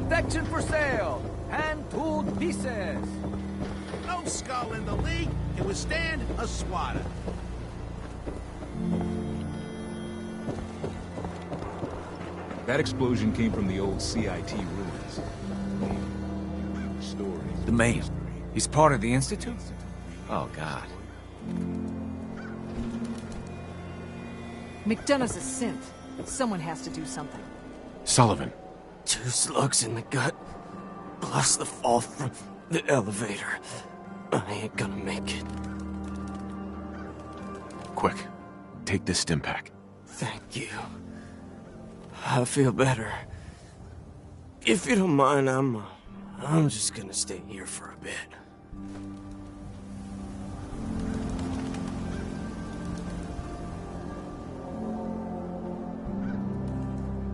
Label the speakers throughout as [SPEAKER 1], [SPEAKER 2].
[SPEAKER 1] Protection for sale. Hand-tooled pieces.
[SPEAKER 2] No skull in the league can withstand a swatter.
[SPEAKER 3] That explosion came from the old CIT ruins.
[SPEAKER 1] The mayor. He's part of the Institute? Oh, God.
[SPEAKER 4] McDonough's a synth. Someone has to do something.
[SPEAKER 5] Sullivan.
[SPEAKER 6] 2 slugs in the gut, plus the fall from the elevator. I ain't gonna make it.
[SPEAKER 5] Quick. Take this stim pack.
[SPEAKER 6] Thank you. I feel better. If you don't mind, I'm just gonna stay here for a bit.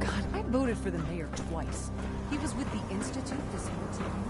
[SPEAKER 4] God, I voted for the mayor twice. He was with the Institute this whole time.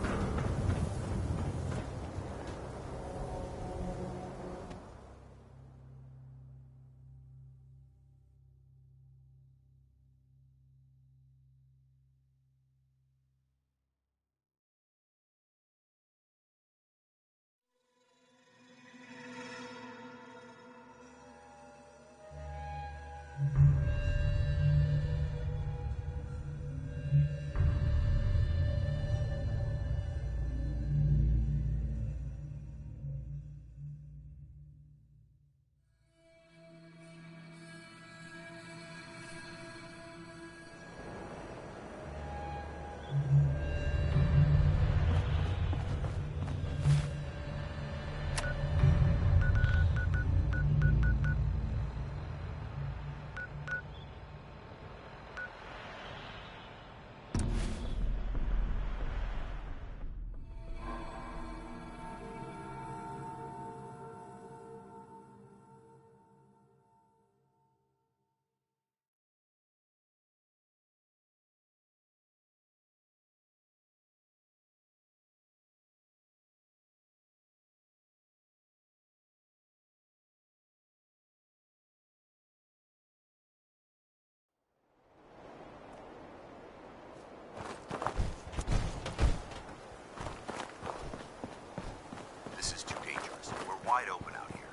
[SPEAKER 7] This is too dangerous. We're wide open out here.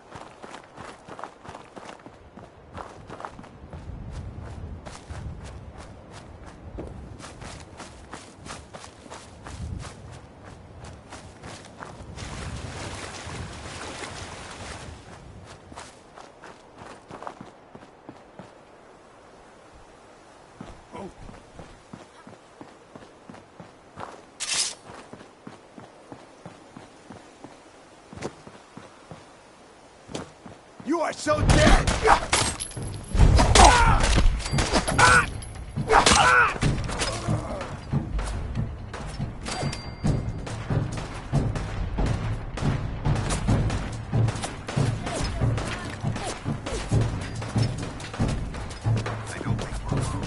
[SPEAKER 2] You are so dead!
[SPEAKER 7] I don't think we're alone.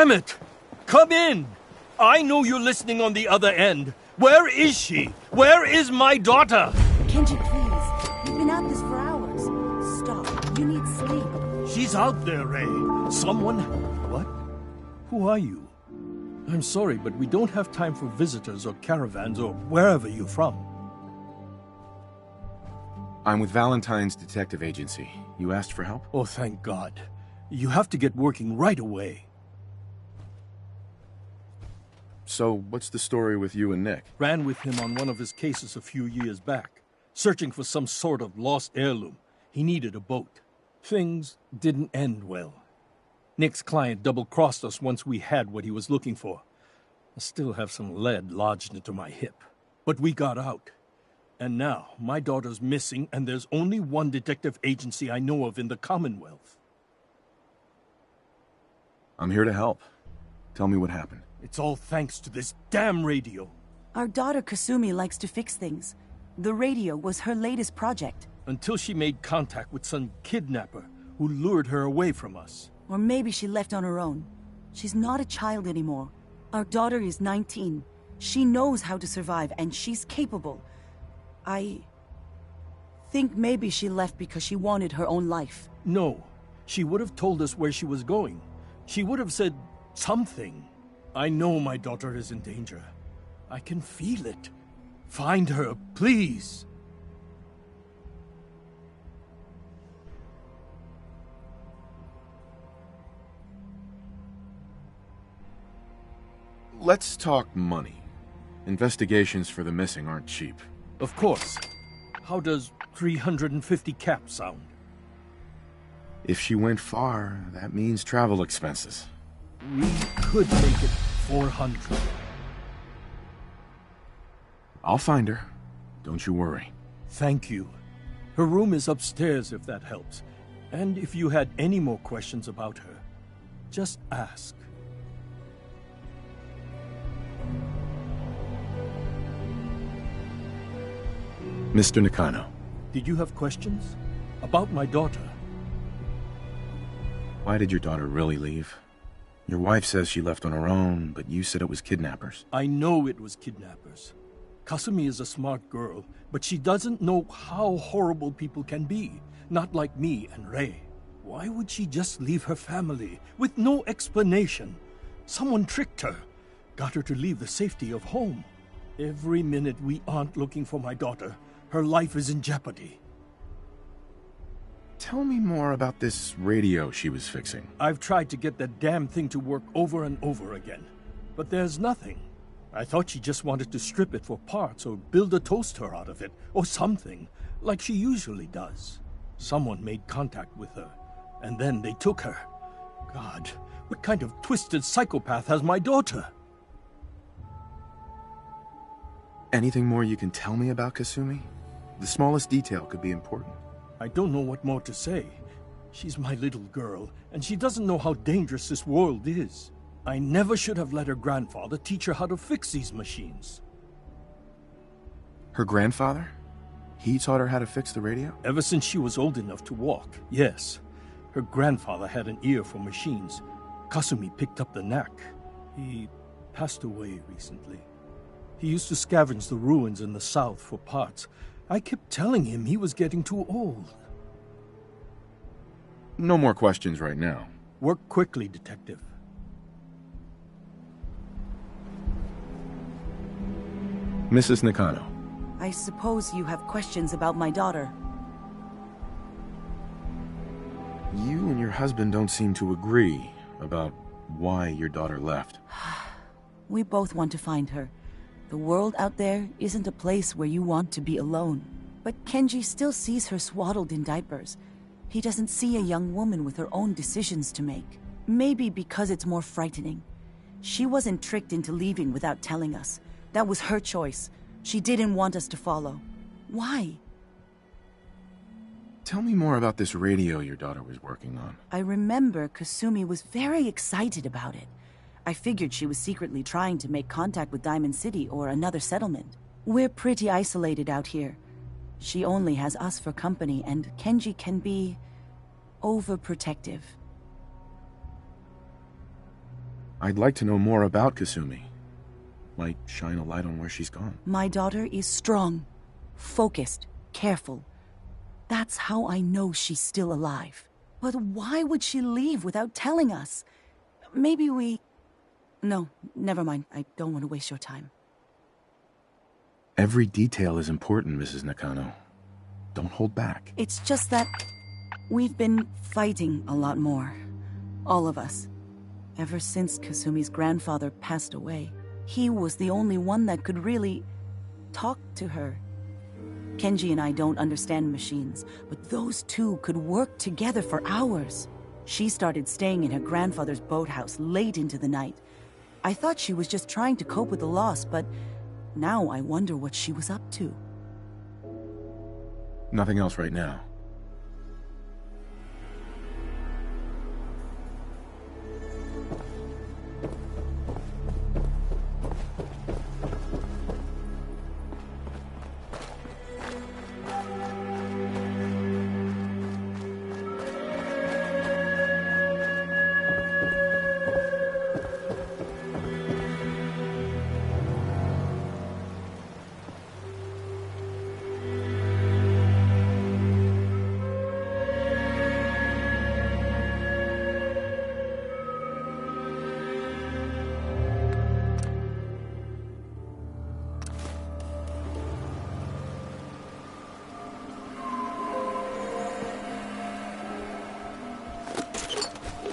[SPEAKER 8] Damn it! Come in! I know you're listening on the other end. Where is she? Where is my daughter?
[SPEAKER 4] Kenji, please. You've been at this for hours. Stop. You need sleep.
[SPEAKER 8] She's out there, Ray. Someone... What? Who are you? I'm sorry, but we don't have time for visitors or caravans or wherever you're from.
[SPEAKER 5] I'm with Valentine's detective agency. You asked for help?
[SPEAKER 8] Oh, thank God. You have to get working right away.
[SPEAKER 5] So, what's the story with you and Nick?
[SPEAKER 8] Ran with him on one of his cases a few years back, searching for some sort of lost heirloom. He needed a boat. Things didn't end well. Nick's client double-crossed us once we had what he was looking for. I still have some lead lodged into my hip. But we got out. And now, my daughter's missing, and there's only one detective agency I know of in the Commonwealth.
[SPEAKER 5] I'm here to help. Tell me what happened.
[SPEAKER 8] It's all thanks to this damn radio.
[SPEAKER 9] Our daughter Kasumi likes to fix things. The radio was her latest project.
[SPEAKER 8] Until she made contact with some kidnapper who lured her away from us.
[SPEAKER 9] Or maybe she left on her own. She's not a child anymore. Our daughter is 19. She knows how to survive, and she's capable. I think maybe she left because she wanted her own life.
[SPEAKER 8] No. She would have told us where she was going. She would have said something. I know my daughter is in danger. I can feel it. Find her, please.
[SPEAKER 5] Let's talk money. Investigations for the missing aren't cheap.
[SPEAKER 8] Of course. How does 350 cap sound?
[SPEAKER 5] If she went far, that means travel expenses.
[SPEAKER 8] We could make it 400.
[SPEAKER 5] I'll find her. Don't you worry.
[SPEAKER 8] Thank you. Her room is upstairs if that helps. And if you had any more questions about her, just ask.
[SPEAKER 5] Mr. Nakano.
[SPEAKER 8] Did you have questions? About my daughter?
[SPEAKER 5] Why did your daughter really leave? Your wife says she left on her own, but you said it was kidnappers.
[SPEAKER 8] I know it was kidnappers. Kasumi is a smart girl, but she doesn't know how horrible people can be. Not like me and Ray. Why would she just leave her family with no explanation? Someone tricked her. Got her to leave the safety of home. Every minute we aren't looking for my daughter, her life is in jeopardy.
[SPEAKER 5] Tell me more about this radio she was fixing.
[SPEAKER 8] I've tried to get that damn thing to work over and over again, but there's nothing. I thought she just wanted to strip it for parts or build a toaster out of it, or something, like she usually does. Someone made contact with her, and then they took her. God, what kind of twisted psychopath has my daughter?
[SPEAKER 5] Anything more you can tell me about Kasumi? The smallest detail could be important.
[SPEAKER 8] I don't know what more to say. She's my little girl, and she doesn't know how dangerous this world is. I never should have let her grandfather teach her how to fix these machines.
[SPEAKER 5] Her grandfather? He taught her how to fix the radio?
[SPEAKER 8] Ever since she was old enough to walk, yes. Her grandfather had an ear for machines. Kasumi picked up the knack. He passed away recently. He used to scavenge the ruins in the south for parts. I kept telling him he was getting too old.
[SPEAKER 5] No more questions right now.
[SPEAKER 8] Work quickly, Detective.
[SPEAKER 5] Mrs. Nakano.
[SPEAKER 9] I suppose you have questions about my daughter.
[SPEAKER 5] You and your husband don't seem to agree about why your daughter left.
[SPEAKER 9] We both want to find her. The world out there isn't a place where you want to be alone. But Kenji still sees her swaddled in diapers. He doesn't see a young woman with her own decisions to make. Maybe because it's more frightening. She wasn't tricked into leaving without telling us. That was her choice. She didn't want us to follow. Why?
[SPEAKER 5] Tell me more about this radio your daughter was working on.
[SPEAKER 9] I remember Kasumi was very excited about it. I figured she was secretly trying to make contact with Diamond City or another settlement. We're pretty isolated out here. She only has us for company, and Kenji can be overprotective.
[SPEAKER 5] I'd like to know more about Kasumi. Might shine a light on where she's gone.
[SPEAKER 9] My daughter is strong, focused, careful. That's how I know she's still alive. But why would she leave without telling us? Maybe we... No, never mind. I don't want to waste your time.
[SPEAKER 5] Every detail is important, Mrs. Nakano. Don't hold back.
[SPEAKER 9] It's just that we've been fighting a lot more. All of us. Ever since Kasumi's grandfather passed away. He was the only one that could really talk to her. Kenji and I don't understand machines, but those two could work together for hours. She started staying in her grandfather's boathouse late into the night. I thought she was just trying to cope with the loss, but now I wonder what she was up to.
[SPEAKER 5] Nothing else right now.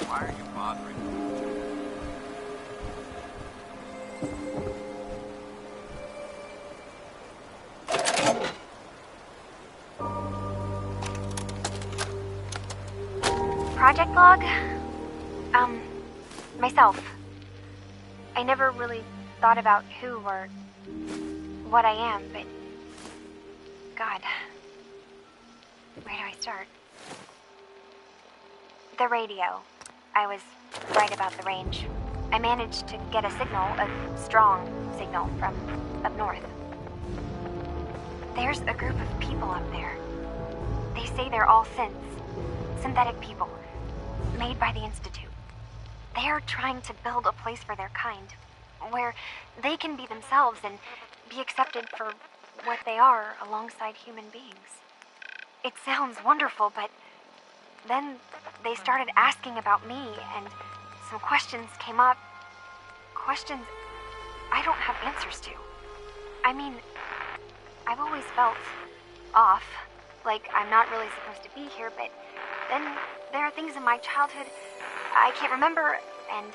[SPEAKER 7] Why are you bothering me?
[SPEAKER 10] Project log? Myself. I never really thought about who or what I am, but... God. Where do I start? The radio. I was right about the range. I managed to get a signal, a strong signal, from up north. There's a group of people up there. They say they're all synthetic people, made by the Institute. They are trying to build a place for their kind, where they can be themselves and be accepted for what they are alongside human beings. It sounds wonderful, but then they started asking about me, and some questions came up. Questions I don't have answers to. I mean, I've always felt off, like I'm not really supposed to be here, but then there are things in my childhood I can't remember, and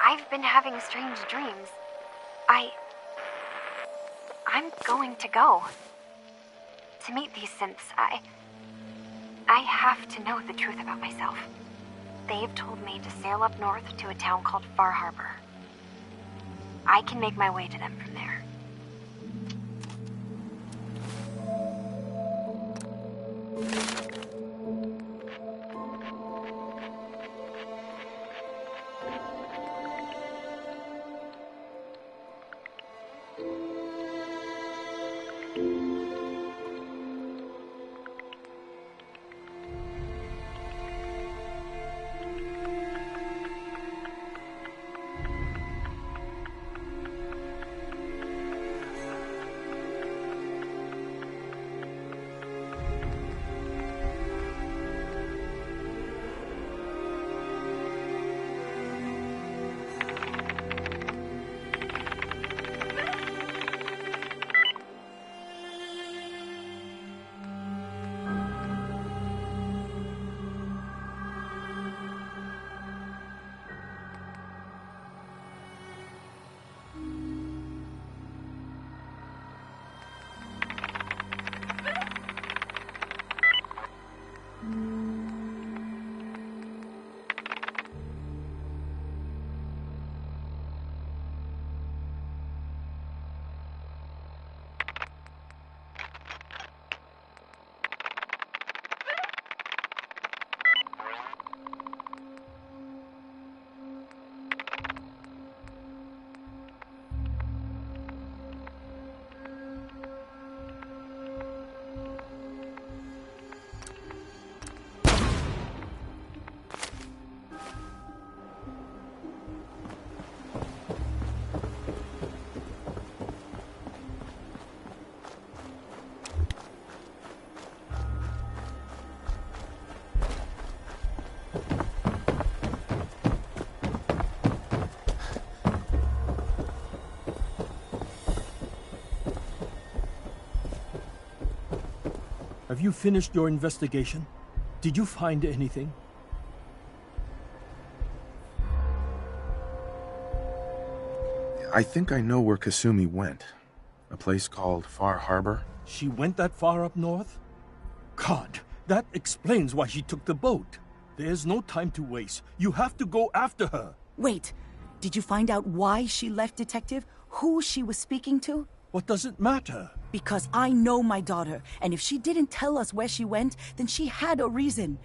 [SPEAKER 10] I've been having strange dreams. I'm going to go to meet these synths. I have to know the truth about myself. They've told me to sail up north to a town called Far Harbor. I can make my way to them from there.
[SPEAKER 8] you finished your investigation? Did you find anything?
[SPEAKER 5] I think I know where Kasumi went. A place called Far Harbor.
[SPEAKER 8] She went that far up north? God, that explains why she took the boat. There's no time to waste. You have to go after her.
[SPEAKER 9] Wait, did you find out why she left, Detective? Who she was speaking to?
[SPEAKER 8] What does it matter?
[SPEAKER 9] Because I know my daughter, and if she didn't tell us where she went, then she had a reason.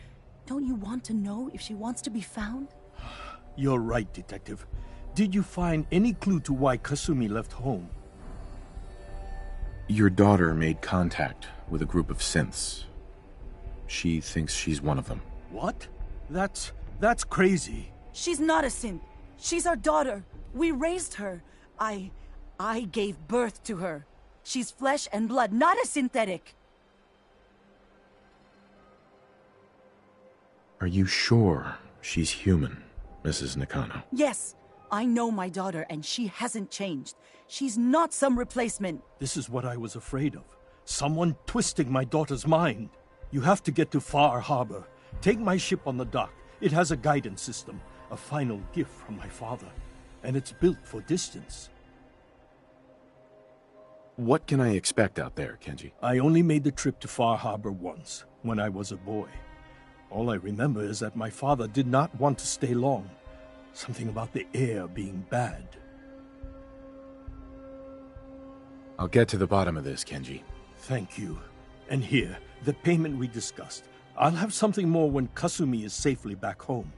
[SPEAKER 9] Don't you want to know if she wants to be found?
[SPEAKER 8] You're right, Detective. Did you find any clue to why Kasumi left home?
[SPEAKER 5] Your daughter made contact with a group of synths. She thinks she's one of them.
[SPEAKER 8] What? That's crazy.
[SPEAKER 9] She's not a synth. She's our daughter. We raised her. I gave birth to her. She's flesh and blood, not a synthetic.
[SPEAKER 5] Are you sure she's human, Mrs. Nakano?
[SPEAKER 9] Yes, I know my daughter, and she hasn't changed. She's not some replacement.
[SPEAKER 8] This is what I was afraid of. Someone twisting my daughter's mind. You have to get to Far Harbor. Take my ship on the dock. It has a guidance system, a final gift from my father, and it's built for distance.
[SPEAKER 5] What can I expect out there, Kenji?
[SPEAKER 8] I only made the trip to Far Harbor once, when I was a boy. All I remember is that my father did not want to stay long. Something about the air being bad.
[SPEAKER 5] I'll get to the bottom of this, Kenji.
[SPEAKER 8] Thank you. And here, the payment we discussed. I'll have something more when Kasumi is safely back home.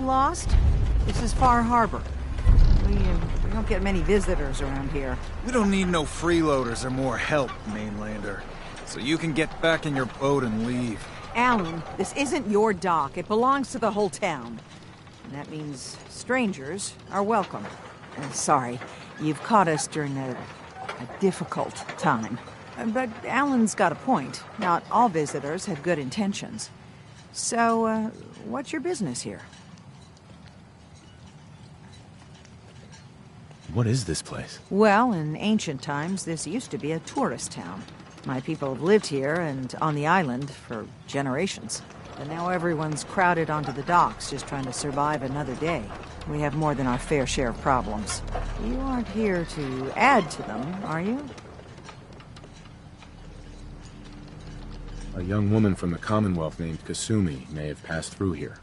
[SPEAKER 11] lost? This is Far Harbor. We don't get many visitors around here.
[SPEAKER 1] We don't need no freeloaders or more help, mainlander. So you can get back in your boat and leave.
[SPEAKER 11] Alan, this isn't your dock. It belongs to the whole town. And that means strangers are welcome. Sorry, you've caught us during a difficult time. But Alan's got a point. Not all visitors have good intentions. So, what's your business here?
[SPEAKER 5] What is this place?
[SPEAKER 11] Well, in ancient times, this used to be a tourist town. My people have lived here and on the island for generations. But now everyone's crowded onto the docks, just trying to survive another day. We have more than our fair share of problems. You aren't here to add to them, are you?
[SPEAKER 5] A young woman from the Commonwealth named Kasumi may have passed through here.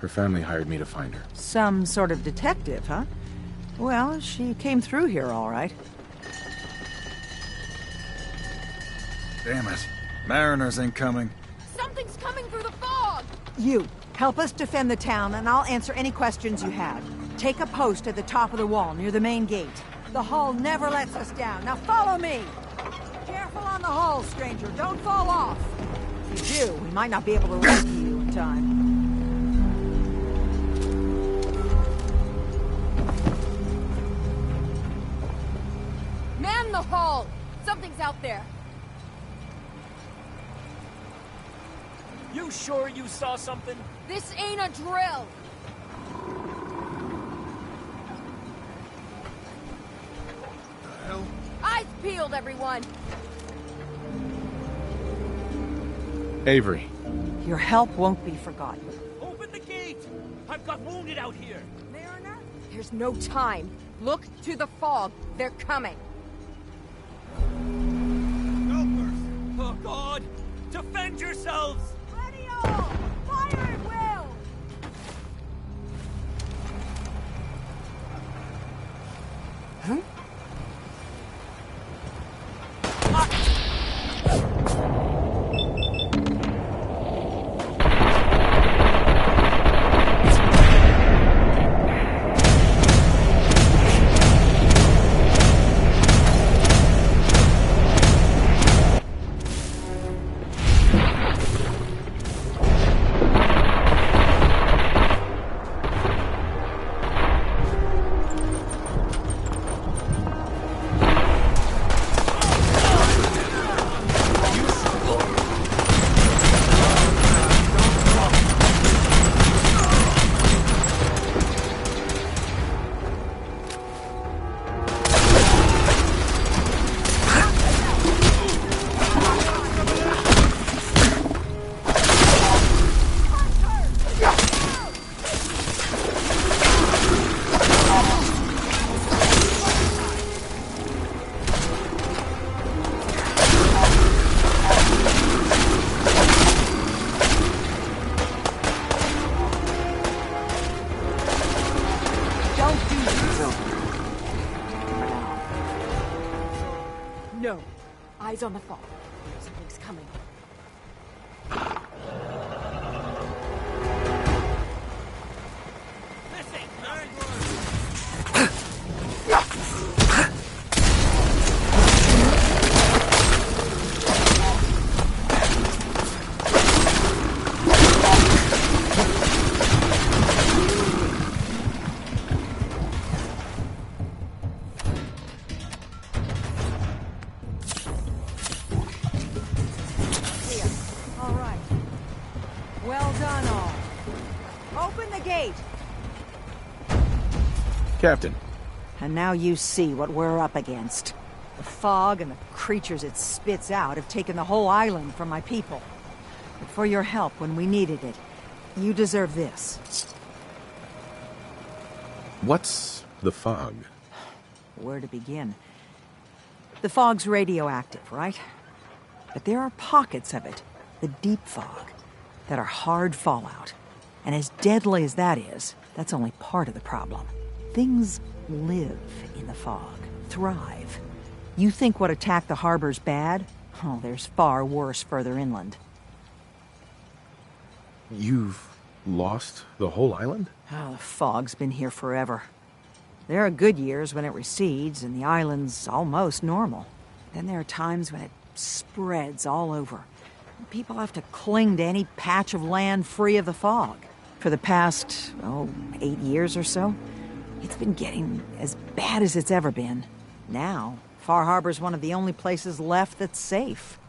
[SPEAKER 5] Her family hired me to find her.
[SPEAKER 11] Some sort of detective, huh? Well, she came through here all right.
[SPEAKER 1] Damn it. Mariners ain't coming.
[SPEAKER 4] Something's coming through the fog!
[SPEAKER 11] You, help us defend the town, and I'll answer any questions you have. Take a post at the top of the wall, near the main gate. The hull never lets us down. Now follow me! Careful on the hull, stranger. Don't fall off. If you do, we might not be able to rescue you in time.
[SPEAKER 4] Man the hull! Something's out there.
[SPEAKER 6] You sure you saw something?
[SPEAKER 4] This ain't a drill!
[SPEAKER 1] The hell?
[SPEAKER 4] Eyes peeled, everyone!
[SPEAKER 5] Avery.
[SPEAKER 11] Your help won't be forgotten.
[SPEAKER 6] Open the gate! I've got wounded out here!
[SPEAKER 4] Mariner? There's no time. Look to the fog. They're coming.
[SPEAKER 6] Oh, God! Defend yourselves!
[SPEAKER 4] Ready all! Fire at will!
[SPEAKER 11] Huh?
[SPEAKER 4] No. Eyes on the fog. Something's coming.
[SPEAKER 5] Captain.
[SPEAKER 11] And now you see what we're up against. The fog and the creatures it spits out have taken the whole island from my people. But for your help when we needed it, you deserve this.
[SPEAKER 5] What's the fog?
[SPEAKER 11] Where to begin? The fog's radioactive, right? But there are pockets of it, the deep fog, that are hard fallout. And as deadly as that is, that's only part of the problem. Things live in the fog, thrive. You think what attacked the harbor's bad? Oh, there's far worse further inland.
[SPEAKER 5] You've lost the whole island?
[SPEAKER 11] Oh, the fog's been here forever. There are good years when it recedes and the island's almost normal. Then there are times when it spreads all over. People have to cling to any patch of land free of the fog. For the past, 8 years or so, it's been getting as bad as it's ever been. Now, Far Harbor's one of the only places left that's safe.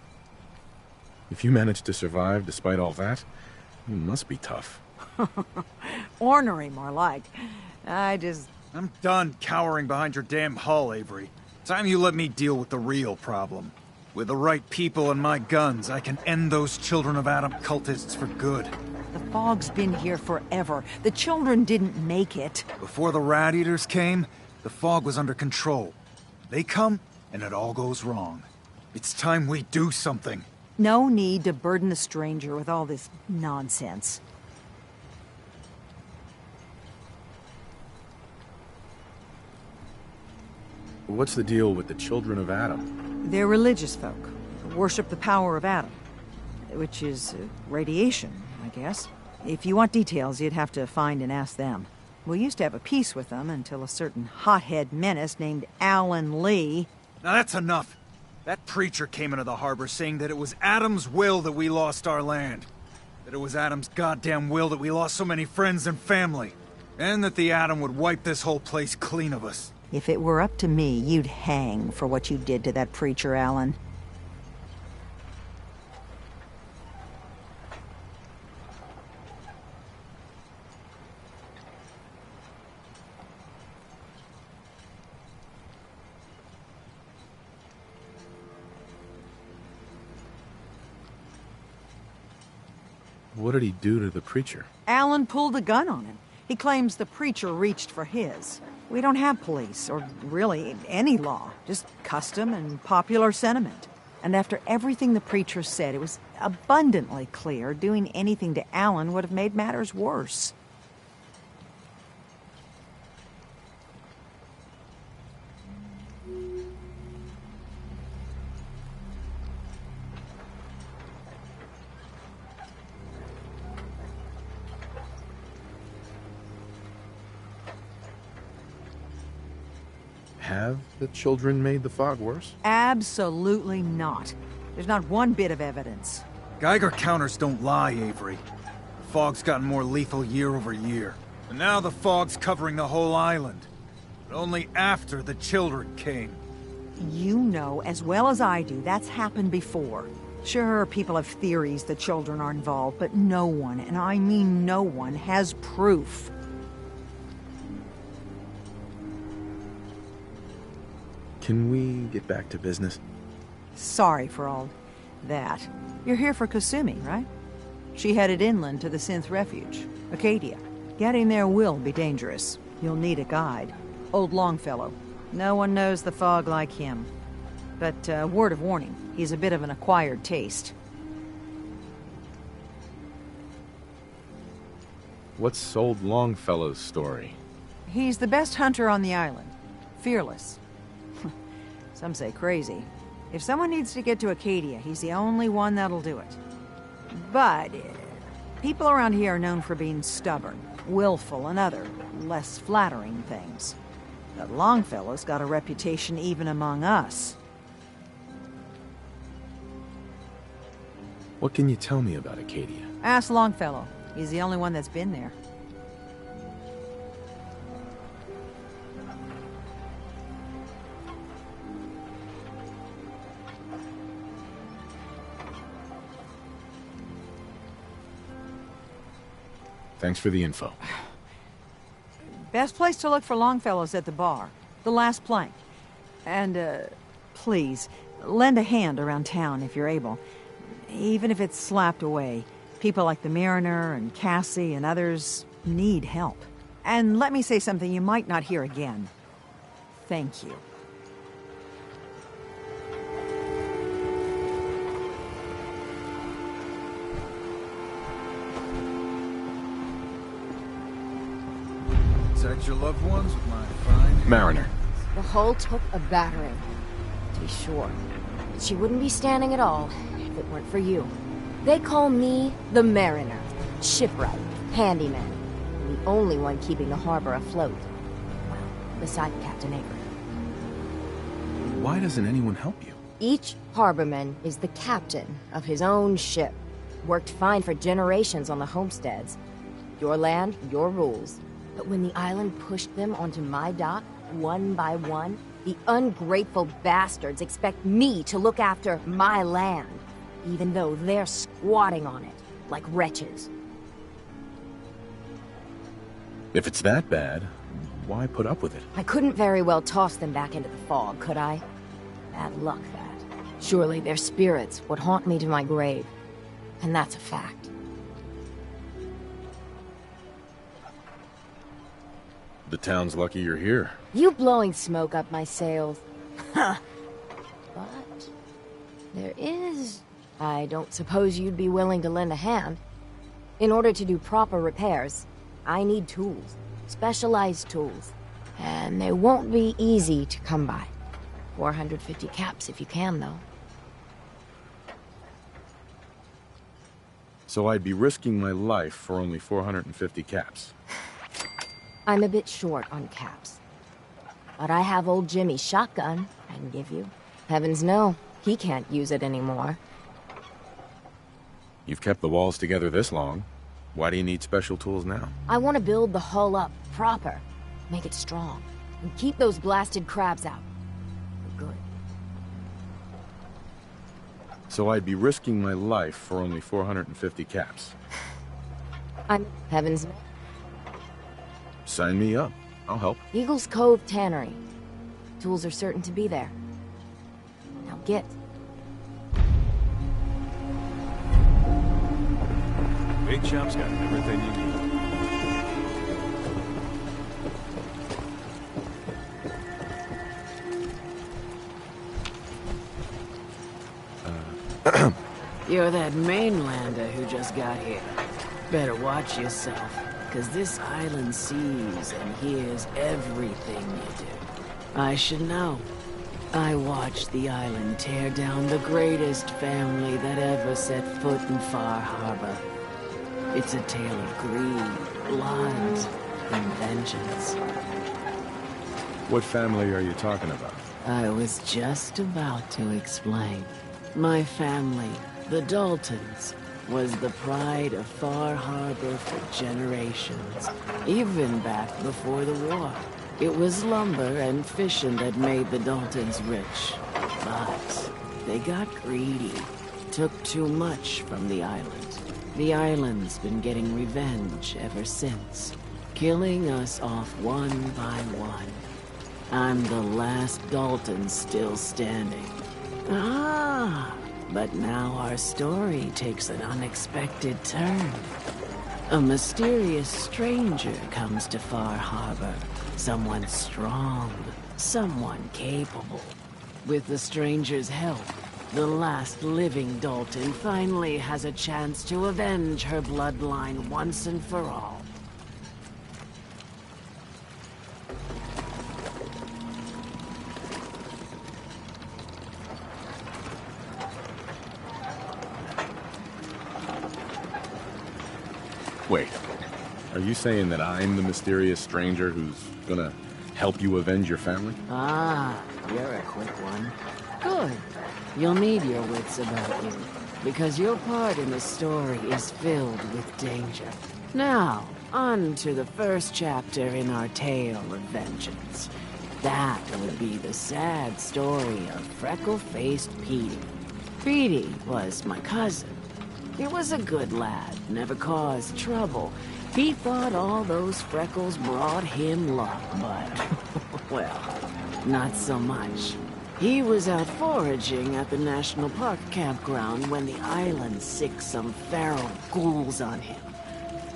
[SPEAKER 5] If you managed to survive despite all that, you must be tough.
[SPEAKER 11] Ornery, more like.
[SPEAKER 1] I'm done cowering behind your damn hull, Avery. Time you let me deal with the real problem. With the right people and my guns, I can end those Children of Adam cultists for good.
[SPEAKER 11] The fog's been here forever. The children didn't make it.
[SPEAKER 1] Before the Rat Eaters came, the fog was under control. They come, and it all goes wrong. It's time we do something.
[SPEAKER 11] No need to burden the stranger with all this nonsense.
[SPEAKER 5] What's the deal with the children of Adam?
[SPEAKER 11] They're religious folk. Worship the power of Adam. Which is radiation, I guess. If you want details, you'd have to find and ask them. We used to have a peace with them until a certain hothead menace named Alan Lee...
[SPEAKER 1] Now that's enough. That preacher came into the harbor saying that it was Adam's will that we lost our land. That it was Adam's goddamn will that we lost so many friends and family. And that the Atom would wipe this whole place clean of us.
[SPEAKER 11] If it were up to me, you'd hang for what you did to that preacher, Alan.
[SPEAKER 5] What did he do to the preacher?
[SPEAKER 11] Alan pulled a gun on him. He claims the preacher reached for his. We don't have police, or really any law, just custom and popular sentiment. And after everything the preacher said, it was abundantly clear doing anything to Alan would have made matters worse.
[SPEAKER 5] Have the children made the fog worse?
[SPEAKER 11] Absolutely not. There's not one bit of evidence.
[SPEAKER 1] Geiger counters don't lie, Avery. The fog's gotten more lethal year over year. And now the fog's covering the whole island. But only after the children came.
[SPEAKER 11] You know as well as I do, that's happened before. Sure, people have theories the children are involved, but no one, and I mean no one, has proof.
[SPEAKER 5] Can we get back to business?
[SPEAKER 11] Sorry for all that. You're here for Kasumi, right? She headed inland to the Synth Refuge, Acadia. Getting there will be dangerous. You'll need a guide. Old Longfellow. No one knows the fog like him. But, word of warning, he's a bit of an acquired taste.
[SPEAKER 5] What's old Longfellow's story?
[SPEAKER 11] He's the best hunter on the island. Fearless. Some say crazy. If someone needs to get to Acadia, he's the only one that'll do it. But people around here are known for being stubborn, willful, and other, less flattering things. But Longfellow's got a reputation even among us.
[SPEAKER 5] What can you tell me about Acadia?
[SPEAKER 11] Ask Longfellow. He's the only one that's been there.
[SPEAKER 5] Thanks for the info.
[SPEAKER 11] Best place to look for Longfellow's at the bar. The last plank. And, please, lend a hand around town if you're able. Even if it's slapped away. People like the Mariner and Cassie and others need help. And let me say something you might not hear again. Thank you.
[SPEAKER 1] Protect your loved ones with my fine...
[SPEAKER 5] Mariner.
[SPEAKER 12] The hull took a battering, to be sure. But she wouldn't be standing at all if it weren't for you. They call me the Mariner, shipwright, handyman, the only one keeping the harbor afloat. Well, beside Captain Avery.
[SPEAKER 5] Why doesn't anyone help you?
[SPEAKER 12] Each harborman is the captain of his own ship. Worked fine for generations on the homesteads. Your land, your rules. But when the island pushed them onto my dock, one by one, the ungrateful bastards expect me to look after my land, even though they're squatting on it, like wretches.
[SPEAKER 5] If it's that bad, why put up with it?
[SPEAKER 12] I couldn't very well toss them back into the fog, could I? Bad luck, that. Surely their spirits would haunt me to my grave. And that's a fact.
[SPEAKER 5] The town's lucky you're here.
[SPEAKER 12] You blowing smoke up my sails. Huh. But there is... I don't suppose you'd be willing to lend a hand. In order to do proper repairs, I need tools. Specialized tools. And they won't be easy to come by. 450 caps if you can, though.
[SPEAKER 5] So I'd be risking my life for only 450 caps.
[SPEAKER 12] I'm a bit short on caps. But I have old Jimmy's shotgun I can give you. Heavens no, he can't use it anymore.
[SPEAKER 5] You've kept the walls together this long. Why do you need special tools now?
[SPEAKER 12] I want to build the hull up proper. Make it strong. And keep those blasted crabs out. For good.
[SPEAKER 5] So I'd be risking my life for only 450 caps.
[SPEAKER 12] Heavens no.
[SPEAKER 5] Sign me up. I'll help.
[SPEAKER 12] Eagle's Cove Tannery. Tools are certain to be there. Now get.
[SPEAKER 3] Big Shop's got everything you need.
[SPEAKER 13] You're that mainlander who just got here. Better watch yourself, because this island sees and hears everything you do. I should know. I watched the island tear down the greatest family that ever set foot in Far Harbor. It's a tale of greed, blood, and vengeance.
[SPEAKER 5] What family are you talking about?
[SPEAKER 13] I was just about to explain. My family, the Daltons, was the pride of Far Harbor for generations, even back before the war. It was lumber and fishing that made the Daltons rich, but they got greedy, took too much from the island. The island's been getting revenge ever since, killing us off one by one. I'm the last Dalton still standing. Ah, but now our story takes an unexpected turn. A mysterious stranger comes to Far Harbor. Someone strong, someone capable. With the stranger's help, the last living Dalton finally has a chance to avenge her bloodline once and for all.
[SPEAKER 5] Wait, are you saying that I'm the mysterious stranger who's gonna help you avenge your family?
[SPEAKER 13] Ah, you're a quick one. Good. You'll need your wits about you, because your part in the story is filled with danger. Now, on to the first chapter in our tale of vengeance. That would be the sad story of freckle-faced Petey. Petey was my cousin. He was a good lad, never caused trouble. He thought all those freckles brought him luck, but, well, not so much. He was out foraging at the National Park campground when the island sicked some feral ghouls on him.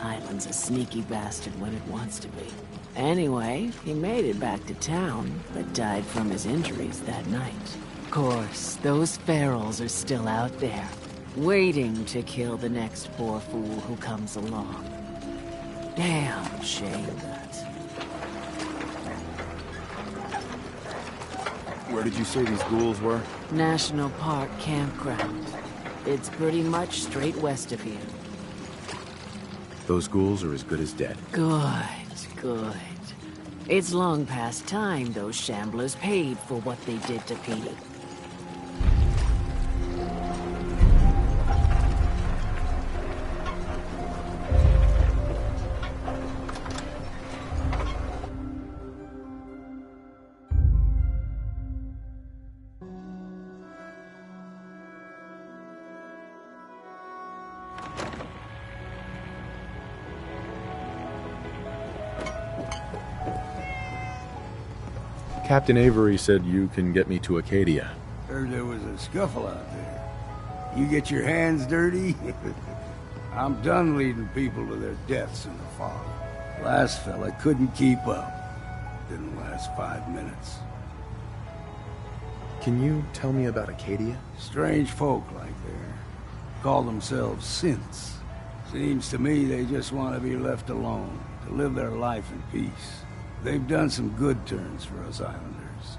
[SPEAKER 13] Island's a sneaky bastard when it wants to be. Anyway, he made it back to town, but died from his injuries that night. Of course, those ferals are still out there, waiting to kill the next poor fool who comes along. Damn shame that.
[SPEAKER 5] Where did you say these ghouls were?
[SPEAKER 13] National Park campground. It's pretty much straight west of here.
[SPEAKER 5] Those ghouls are as good as dead.
[SPEAKER 13] Good, good. It's long past time those shamblers paid for what they did to Petey.
[SPEAKER 5] Captain Avery said you can get me to Acadia.
[SPEAKER 14] Heard there was a scuffle out there. You get your hands dirty? I'm done leading people to their deaths in the fog. Last fella couldn't keep up. Didn't last 5 minutes.
[SPEAKER 5] Can you tell me about Acadia?
[SPEAKER 14] Strange folk like there. Call themselves synths. Seems to me they just want to be left alone, to live their life in peace. They've done some good turns for us islanders.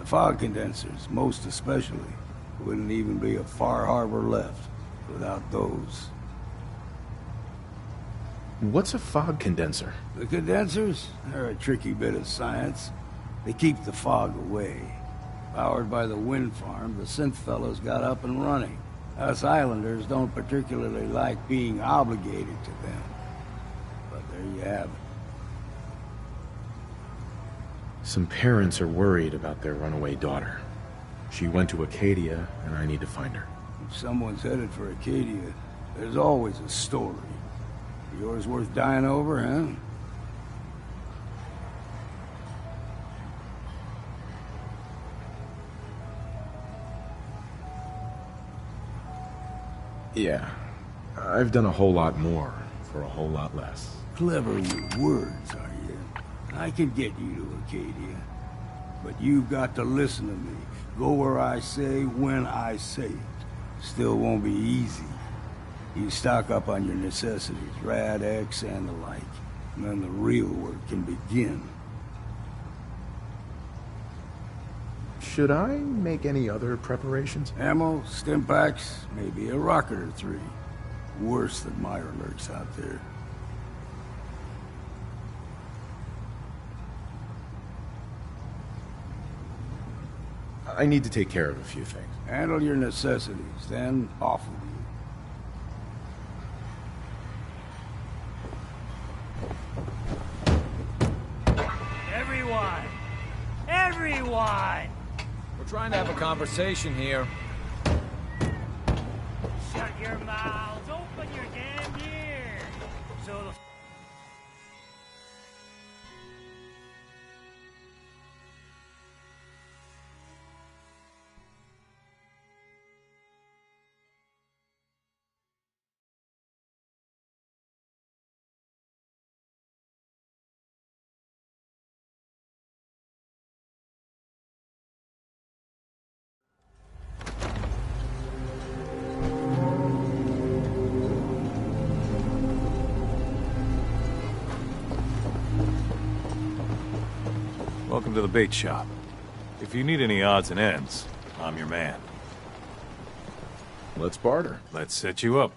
[SPEAKER 14] The fog condensers, most especially, wouldn't even be a Far Harbor left without those.
[SPEAKER 5] What's a fog condenser?
[SPEAKER 14] The condensers? They're a tricky bit of science. They keep the fog away. Powered by the wind farm, the synth fellows got up and running. Us islanders don't particularly like being obligated to them. But there you have it.
[SPEAKER 5] Some parents are worried about their runaway daughter. She went to Acadia, and I need to find her.
[SPEAKER 14] If someone's headed for Acadia, there's always a story. Yours worth dying over, huh?
[SPEAKER 5] Yeah. I've done a whole lot more for a whole lot less.
[SPEAKER 14] Clever with words, are you? I can get you to Acadia. But you've got to listen to me. Go where I say, when I say it. Still won't be easy. You stock up on your necessities, Rad, X, and the like. And then the real work can begin.
[SPEAKER 5] Should I make any other preparations?
[SPEAKER 14] Ammo, stim packs, maybe a rocket or three. Worse than Meyer lurks out there.
[SPEAKER 5] I need to take care of a few things.
[SPEAKER 14] Handle your necessities, then off with you.
[SPEAKER 2] Everyone!
[SPEAKER 1] We're trying to have a conversation here.
[SPEAKER 2] Shut your mouths! Open your damn ears! So the...
[SPEAKER 15] Welcome to the bait shop. If you need any odds and ends, I'm your man.
[SPEAKER 5] Let's barter.
[SPEAKER 15] Let's set you up.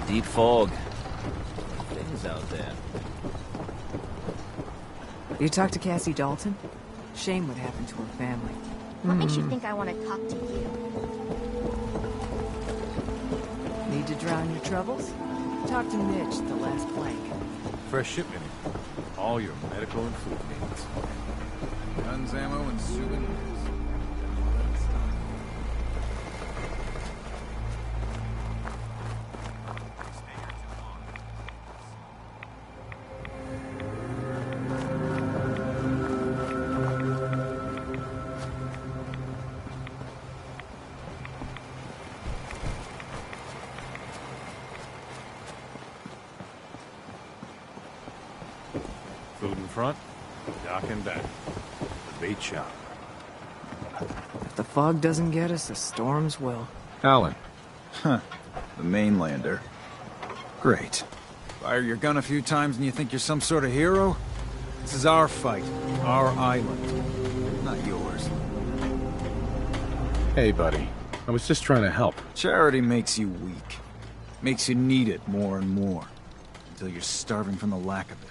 [SPEAKER 16] Deep fog. Things out there.
[SPEAKER 4] You talked to Cassie Dalton? Shame what happened to her family.
[SPEAKER 10] What makes you think I want to talk to you?
[SPEAKER 4] Need to drown your troubles? Talk to Mitch at the last plank.
[SPEAKER 15] Fresh shipment. All your medical and food needs.
[SPEAKER 1] Guns, ammo, and souvenirs.
[SPEAKER 15] Food in front, dock in back. The bait shop.
[SPEAKER 4] If the fog doesn't get us, the storms will.
[SPEAKER 5] Alan.
[SPEAKER 1] Huh. The mainlander. Great. Fire your gun a few times and you think you're some sort of hero? This is our fight. Our island. Not yours.
[SPEAKER 5] Hey, buddy. I was just trying to help.
[SPEAKER 1] Charity makes you weak. Makes you need it more and more. until you're starving from the lack of it.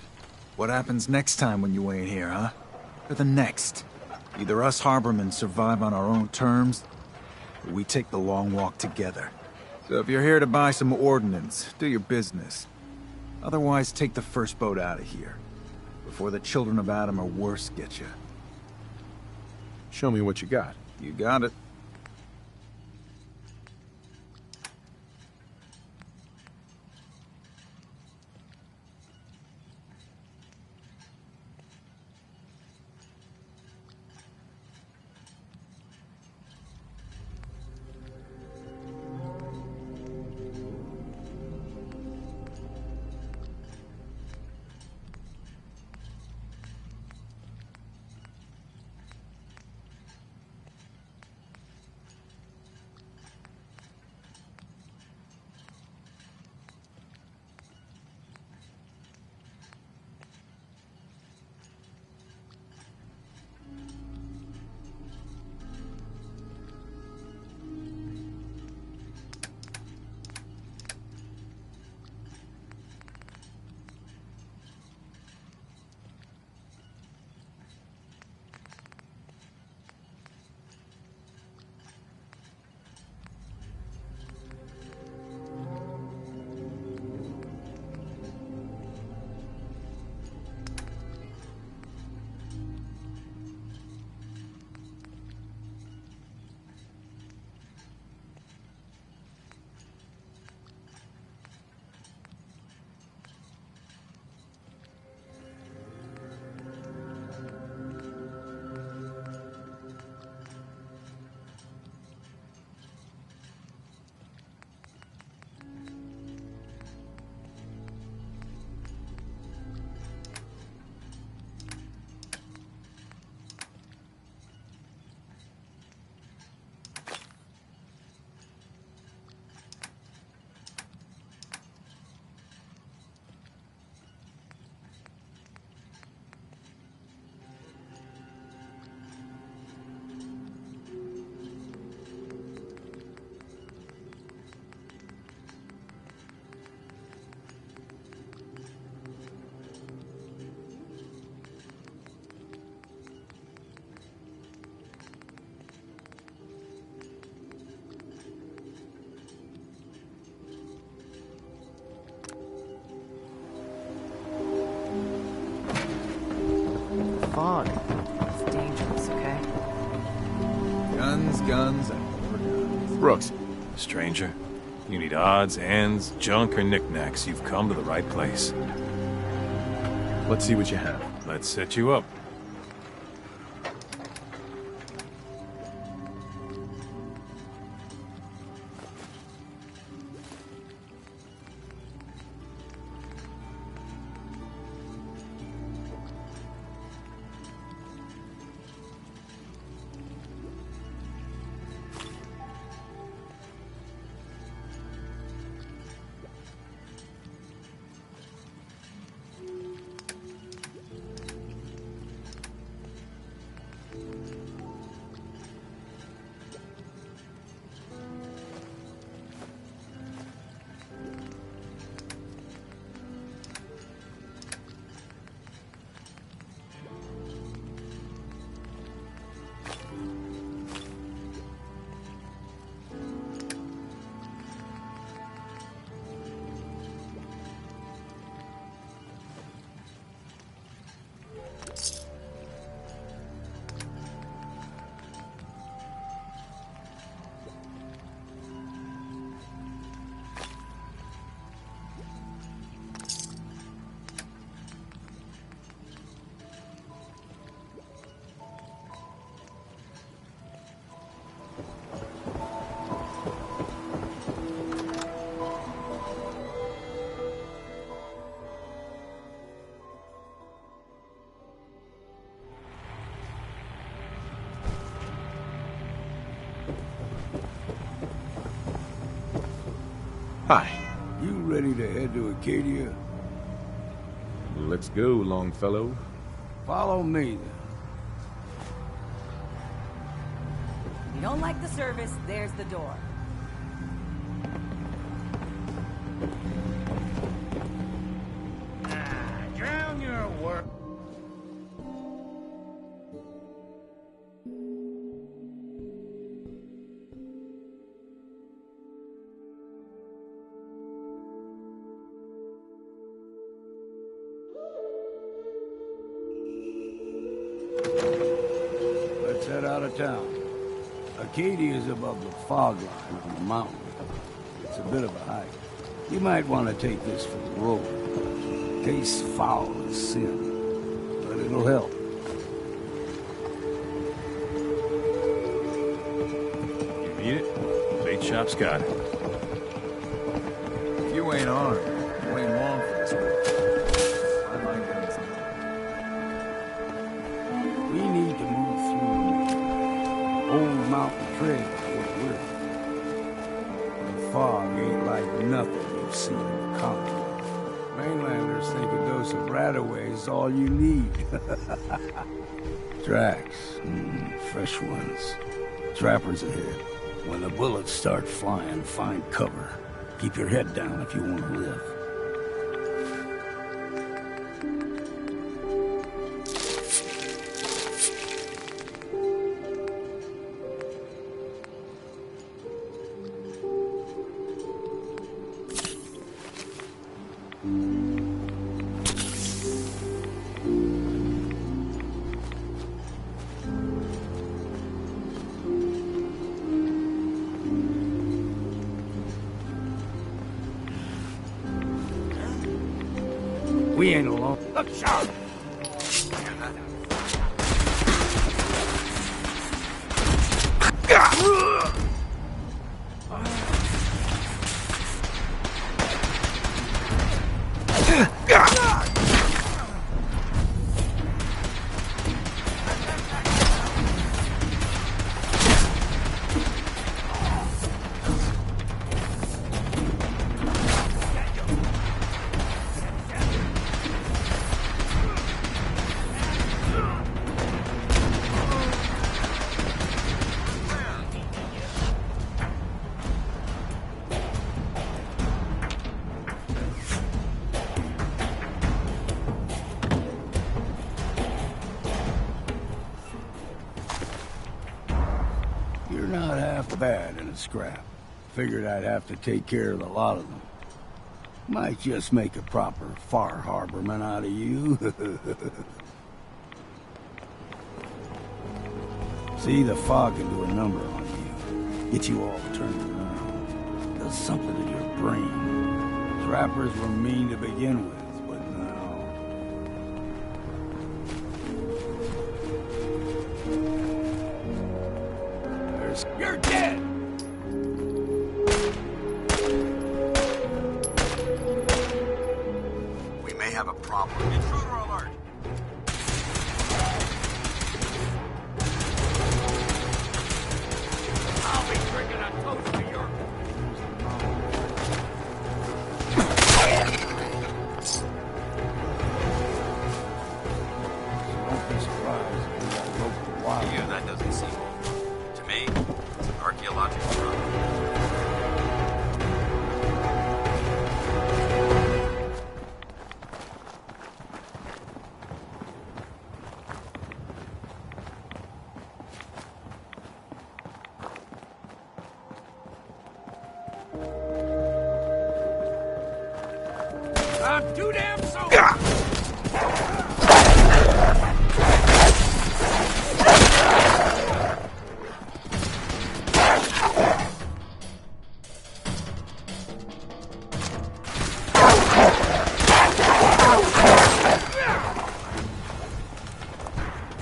[SPEAKER 1] What happens next time when you ain't here, huh? Or the next? Either us harbormen survive on our own terms, or we take the long walk together. So if you're here to buy some ordnance, do your business. Otherwise, take the first boat out of here, before the children of Adam or worse get you.
[SPEAKER 5] Show me what you got.
[SPEAKER 1] You got it.
[SPEAKER 11] Fog. It's dangerous, okay?
[SPEAKER 1] Guns, guns, and more guns.
[SPEAKER 15] Brooks. Stranger, you need odds, ends, junk, or knickknacks, you've come to the right place.
[SPEAKER 5] Let's see what you have.
[SPEAKER 15] Let's set you up.
[SPEAKER 5] Hi.
[SPEAKER 14] You ready to head to Acadia?
[SPEAKER 5] Let's go, Longfellow.
[SPEAKER 14] Follow me, then.
[SPEAKER 4] You don't like the service, there's the door.
[SPEAKER 14] of town. Acadia is above the fog line on the mountain. It's a bit of a hike. You might want to take this for the road. Tastes foul as sin, but it'll help.
[SPEAKER 15] You need it? Bait shop's got it.
[SPEAKER 1] If you ain't armed, you ain't long for this work. I like guns.
[SPEAKER 14] We need to move through old mountain trail where we're. The fog ain't like nothing you've seen in the comic. Mainlanders think a dose of Radaway is all you need. Tracks, fresh ones. Trappers ahead. When the bullets start flying, find cover. Keep your head down if you want to live. We ain't alone. Look sharp! You're not half bad in a scrap. Figured I'd have to take care of a lot of them. Might just make a proper Far Harborman out of you. See, the fog can do a number on you. Get you all turned around. Does something to your brain. Trappers were mean to begin with, but now... You're dead!
[SPEAKER 7] We may have a problem. Intruder alert!
[SPEAKER 2] I'll be drinking a toast to your...
[SPEAKER 14] Don't be surprised if we got local wild.
[SPEAKER 7] To you, that doesn't seem old. To me, it's an archaeological problem.
[SPEAKER 2] I'm too damn sober!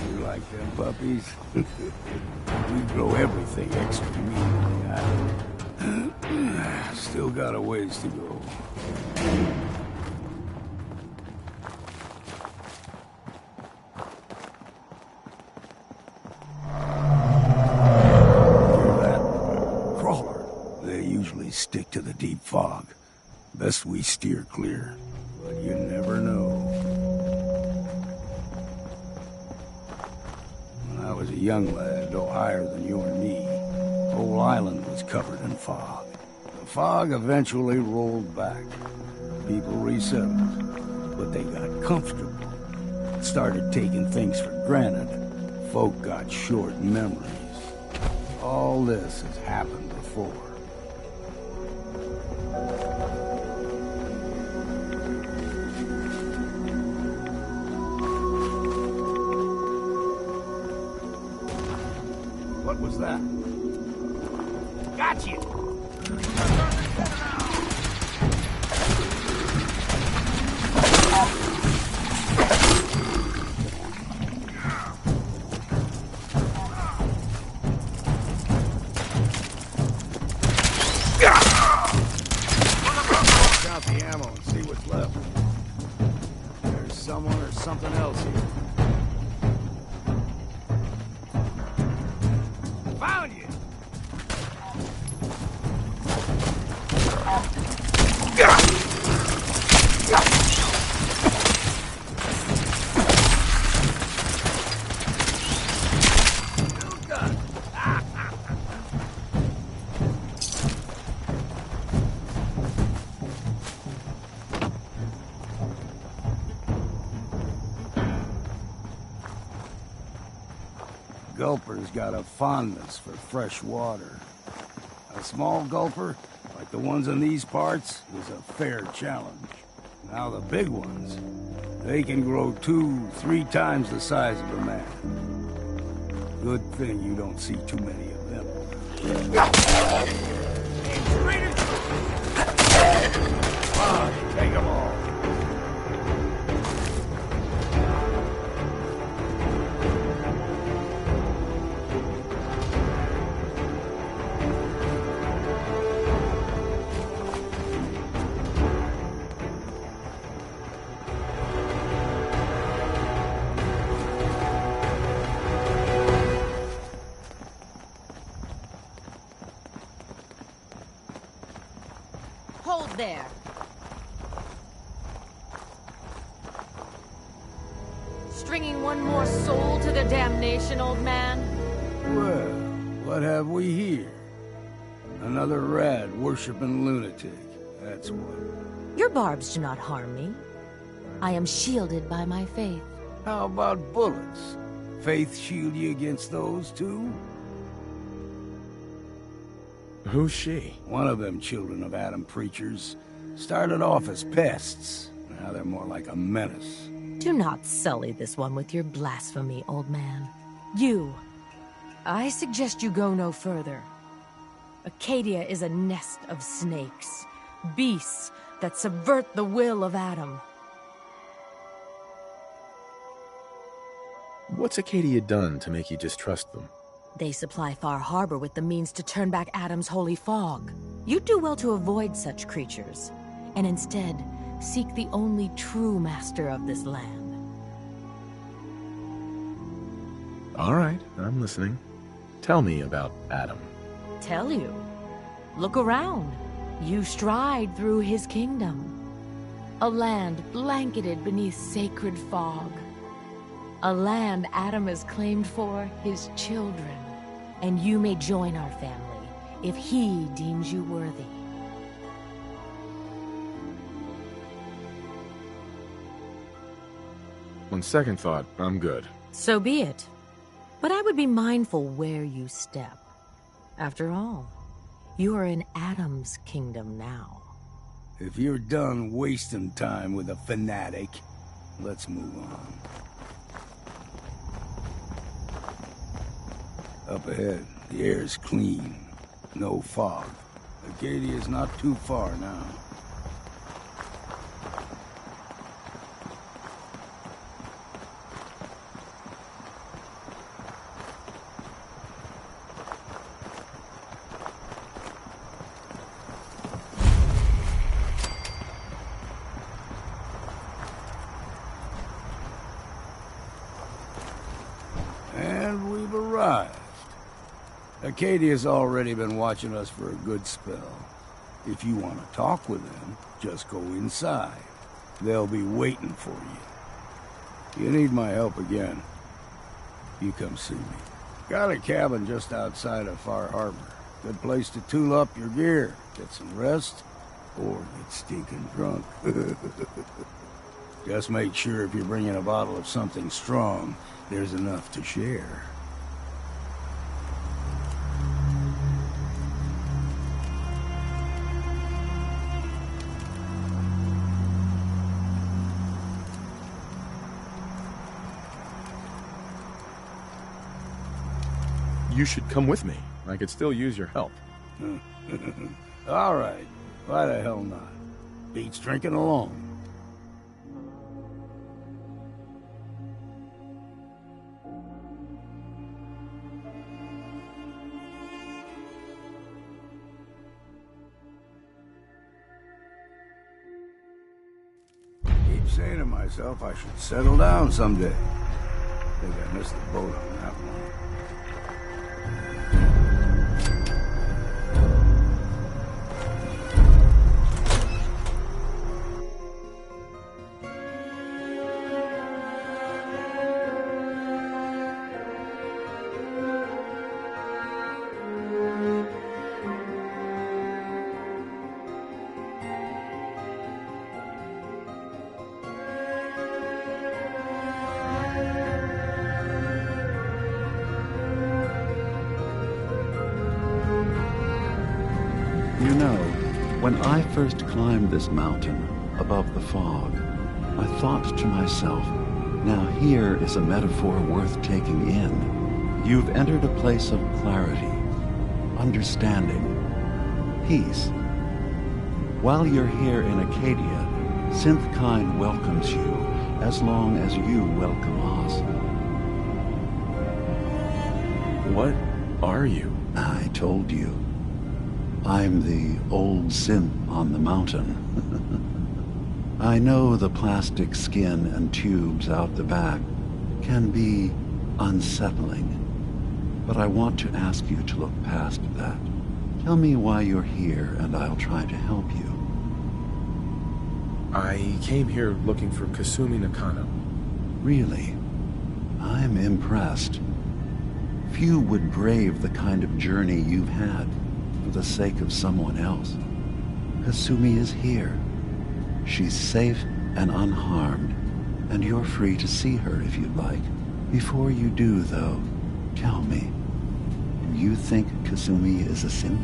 [SPEAKER 14] You like them puppies? We grow everything extra mean. Still got a ways to go. They stick to the deep fog. Best we steer clear, but you never know. When I was a young lad, no higher than you or me, the whole island was covered in fog. The fog eventually rolled back. People resettled, but they got comfortable. Started taking things for granted. Folk got short memories. All this has happened before. was that?
[SPEAKER 2] Got you!
[SPEAKER 14] Count the ammo and see what's left. There's someone or something else here.
[SPEAKER 2] Found you!
[SPEAKER 14] Gulper's got a fondness for fresh water. A small gulper, like the ones in these parts, is a fair challenge. Now the big ones, they can grow 2-3 times the size of a man. Good thing you don't see too many of them. Take them all.
[SPEAKER 4] Hold there. Stringing one more soul to their damnation, old man?
[SPEAKER 14] Well, what have we here? Another rad-worshipping lunatic, that's what.
[SPEAKER 17] Your barbs do not harm me. I am shielded by my faith.
[SPEAKER 14] How about bullets? Faith shield you against those, too?
[SPEAKER 5] Who's she?
[SPEAKER 14] One of them children of Adam preachers. Started off as pests. Now they're more like a menace.
[SPEAKER 17] Do not sully this one with your blasphemy, old man. You. I suggest you go no further. Acadia is a nest of snakes. Beasts that subvert the will of Adam.
[SPEAKER 5] What's Acadia done to make you distrust them?
[SPEAKER 17] They supply Far Harbor with the means to turn back Adam's holy fog. You'd do well to avoid such creatures, and instead seek the only true master of this land.
[SPEAKER 5] All right, I'm listening. Tell me about Adam.
[SPEAKER 17] Tell you. Look around. You stride through his kingdom. A land blanketed beneath sacred fog. A land Adam has claimed for his children. And you may join our family if he deems you worthy.
[SPEAKER 5] On second thought, I'm good.
[SPEAKER 17] So be it. But I would be mindful where you step. After all, you are in Adam's kingdom now.
[SPEAKER 14] If you're done wasting time with a fanatic, let's move on. Up ahead, the air's clean. No fog. Acadia's not too far now. And we've arrived. Acadia's already been watching us for a good spell. If you want to talk with them, just go inside. They'll be waiting for you. You need my help again, you come see me. Got a cabin just outside of Far Harbor. Good place to tool up your gear, get some rest, or get stinking drunk. Just make sure if you're bringing a bottle of something strong, there's enough to share.
[SPEAKER 5] you should come with me. I could still use your help.
[SPEAKER 14] All right. Why the hell not? Beats drinking alone. Keep saying to myself I should settle down someday. I think I missed the boat on that one.
[SPEAKER 18] You know, when I first climbed this mountain above the fog, I thought to myself, now here is a metaphor worth taking in. You've entered a place of clarity, understanding, peace. While you're here in Acadia, Synthkind welcomes you as long as you welcome us.
[SPEAKER 5] What are you?
[SPEAKER 18] I told you. I'm the old synth on the mountain. I know the plastic skin and tubes out the back can be unsettling, but I want to ask you to look past that. Tell me why you're here and I'll try to help you.
[SPEAKER 5] I came here looking for Kasumi Nakano.
[SPEAKER 18] Really? I'm impressed. Few would brave the kind of journey you've had for the sake of someone else. Kasumi is here. She's safe and unharmed, and you're free to see her if you'd like. Before you do, though, tell me, do you think Kasumi is a synth?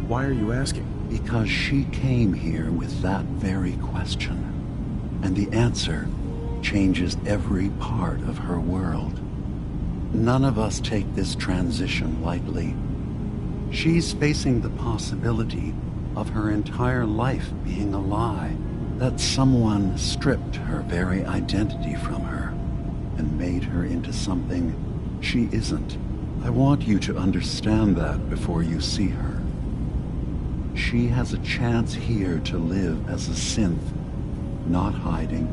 [SPEAKER 5] Why are you asking?
[SPEAKER 18] Because she came here with that very question, and the answer changes every part of her world. None of us take this transition lightly. She's facing the possibility of her entire life being a lie, that someone stripped her very identity from her and made her into something she isn't. I want you to understand that before you see her. She has a chance here to live as a synth, not hiding,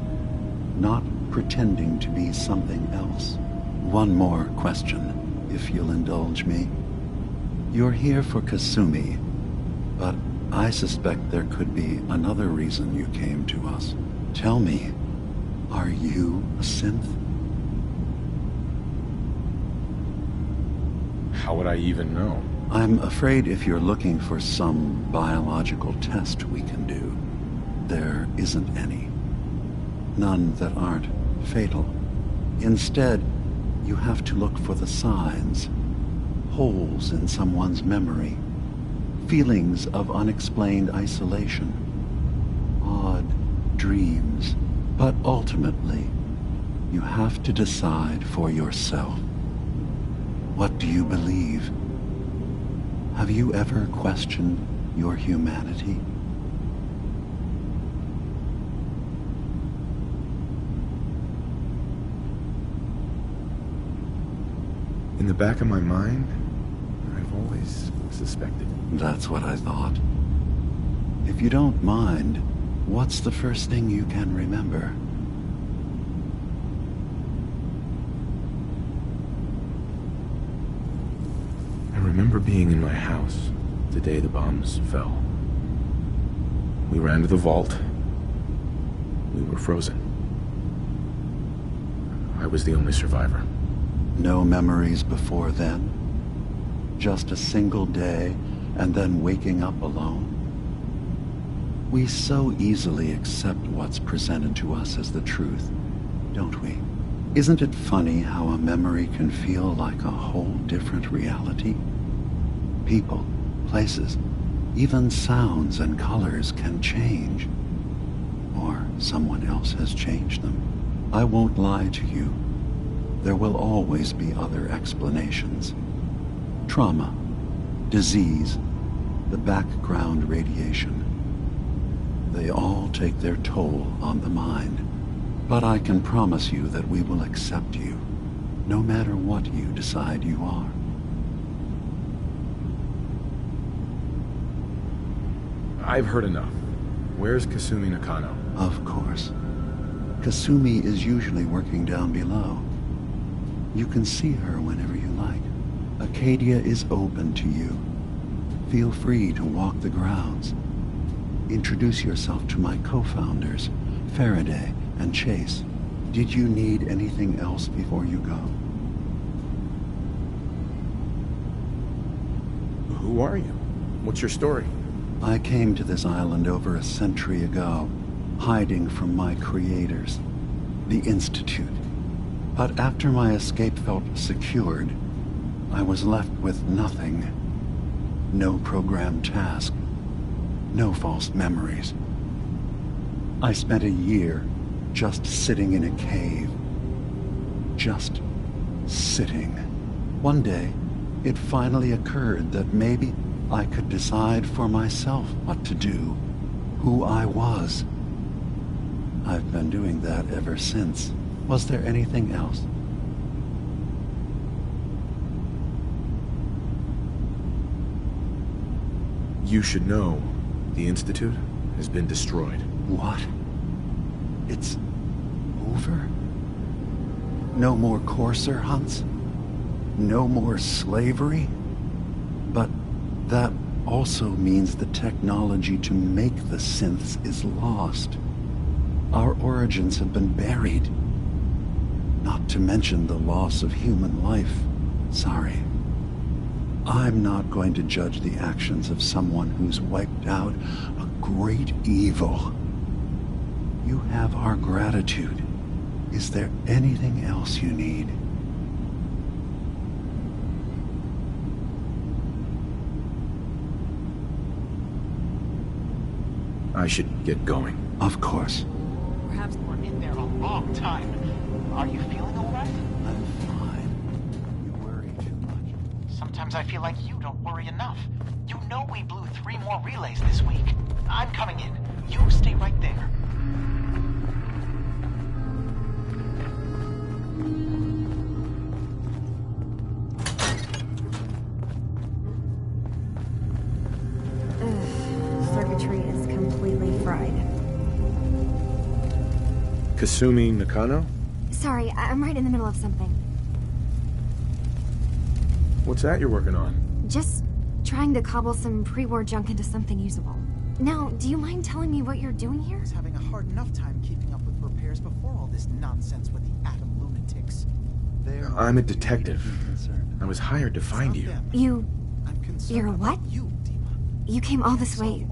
[SPEAKER 18] not pretending to be something else. One more question, if you'll indulge me. You're here for Kasumi, but I suspect there could be another reason you came to us. Tell me, are you a synth?
[SPEAKER 5] How would I even know?
[SPEAKER 18] I'm afraid if you're looking for some biological test we can do, there isn't any. None that aren't fatal. Instead, you have to look for the signs, holes in someone's memory, feelings of unexplained isolation, odd dreams. But ultimately, you have to decide for yourself. What do you believe? Have you ever questioned your humanity?
[SPEAKER 5] In the back of my mind, I've always suspected.
[SPEAKER 18] That's what I thought. If you don't mind, what's the first thing you can remember?
[SPEAKER 5] I remember being in my house the day the bombs fell. We ran to the vault. We were frozen. I was the only survivor.
[SPEAKER 18] No memories before then? Just a single day, and then waking up alone? We so easily accept what's presented to us as the truth, don't we? Isn't it funny how a memory can feel like a whole different reality? People, places, even sounds and colors can change. Or someone else has changed them. I won't lie to you. There will always be other explanations. Trauma, disease, the background radiation. They all take their toll on the mind. But I can promise you that we will accept you, no matter what you decide you are.
[SPEAKER 5] I've heard enough. Where's Kasumi Nakano?
[SPEAKER 18] Of course. Kasumi is usually working down below. You can see her whenever you like. Acadia is open to you. Feel free to walk the grounds. Introduce yourself to my co-founders, Faraday and Chase. Did you need anything else before you go?
[SPEAKER 5] Who are you? What's your story?
[SPEAKER 18] I came to this island over a century ago, hiding from my creators, the Institute. But after my escape felt secured, I was left with nothing. No programmed task. No false memories. I spent a year just sitting in a cave. Just sitting. One day, it finally occurred that maybe I could decide for myself what to do, who I was. I've been doing that ever since. Was there anything else?
[SPEAKER 5] You should know, the Institute has been destroyed.
[SPEAKER 18] What? It's over? No more courser hunts? No more slavery? But that also means the technology to make the synths is lost. Our origins have been buried. Not to mention the loss of human life. Sorry. I'm not going to judge the actions of someone who's wiped out a great evil. You have our gratitude. Is there anything else you need?
[SPEAKER 5] I should get going.
[SPEAKER 18] Of course.
[SPEAKER 19] Perhaps we're in there a long time. Are you feeling all right?
[SPEAKER 18] I'm fine. You worry too much.
[SPEAKER 19] Sometimes I feel like you don't worry enough. You know we blew 3 more relays this week. I'm coming in. You stay right there.
[SPEAKER 10] Circuitry is completely fried.
[SPEAKER 5] Kasumi Nakano?
[SPEAKER 10] Sorry, I'm right in the middle of something.
[SPEAKER 5] What's that you're working on?
[SPEAKER 10] Just trying to cobble some pre-war junk into something usable. Now, do you mind telling me what you're doing here?
[SPEAKER 19] I was having a hard enough time keeping up with repairs before all this nonsense with the atom lunatics.
[SPEAKER 5] I'm a detective. I was hired to find you.
[SPEAKER 10] You're what? You came all this way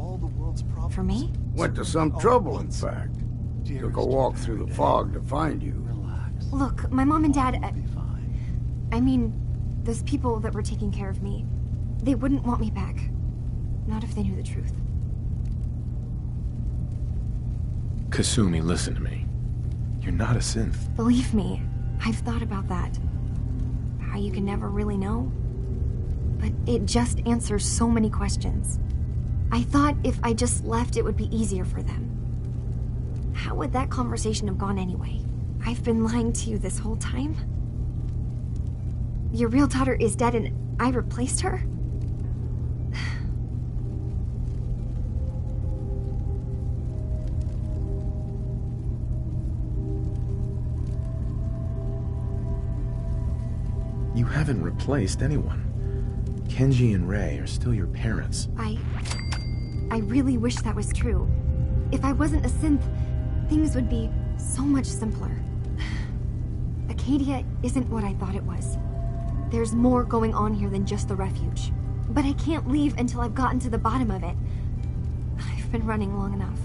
[SPEAKER 10] for me?
[SPEAKER 14] Went to some trouble, in fact. Took a walk through the fog to find you.
[SPEAKER 10] Look, my mom and dad... I mean, those people that were taking care of me, they wouldn't want me back. Not if they knew the truth.
[SPEAKER 5] Kasumi, listen to me. You're not a synth.
[SPEAKER 10] Believe me, I've thought about that. How you can never really know. But it just answers so many questions. I thought if I just left, it would be easier for them. How would that conversation have gone anyway? I've been lying to you this whole time? Your real daughter is dead and I replaced her?
[SPEAKER 5] You haven't replaced anyone. Kenji and Rei are still your parents.
[SPEAKER 10] I really wish that was true. If I wasn't a synth, things would be so much simpler. Acadia isn't what I thought it was. There's more going on here than just the refuge. But I can't leave until I've gotten to the bottom of it. I've been running long enough.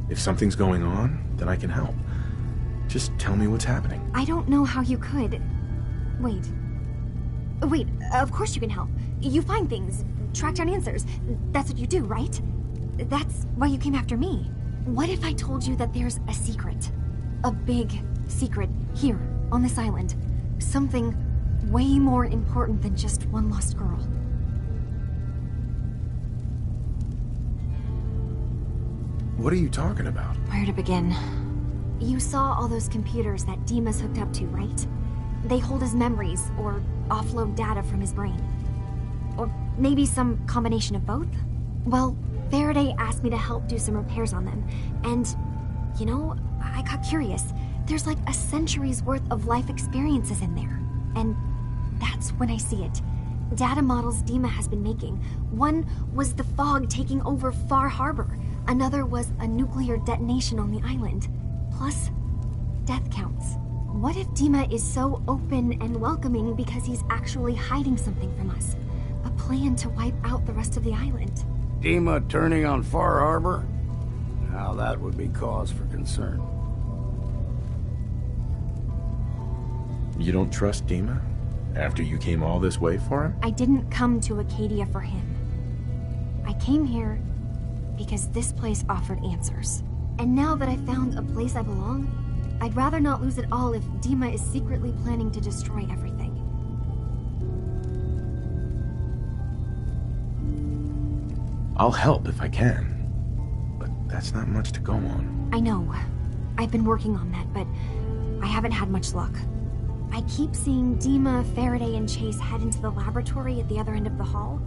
[SPEAKER 5] If something's going on, then I can help. Just tell me what's happening.
[SPEAKER 10] I don't know how you could. Wait, of course you can help. You find things, track down answers. That's what you do, right? that's why you came after me. What if I told you that there's a secret? A big secret here, on this island. Something way more important than just one lost girl.
[SPEAKER 5] What are you talking about?
[SPEAKER 10] Where to begin? You saw all those computers that Dima's hooked up to, right? They hold his memories, or offload data from his brain. Or maybe some combination of both? Well, Faraday asked me to help do some repairs on them, and, you know, I got curious. There's like a century's worth of life experiences in there. And that's when I see it. Data models Dima has been making. One was the fog taking over Far Harbor. Another was a nuclear detonation on the island. Plus, death counts. What if Dima is so open and welcoming because he's actually hiding something from us? A plan to wipe out the rest of the island.
[SPEAKER 14] Dima turning on Far Harbor? Now that would be cause for concern.
[SPEAKER 5] You don't trust Dima? After you came all this way for him?
[SPEAKER 10] I didn't come to Acadia for him. I came here because this place offered answers. And now that I found a place I belong, I'd rather not lose it all if Dima is secretly planning to destroy everything.
[SPEAKER 5] I'll help if I can. But that's not much to go on.
[SPEAKER 10] I know. I've been working on that, but I haven't had much luck. I keep seeing Dima, Faraday, and Chase head into the laboratory at the other end of the hall.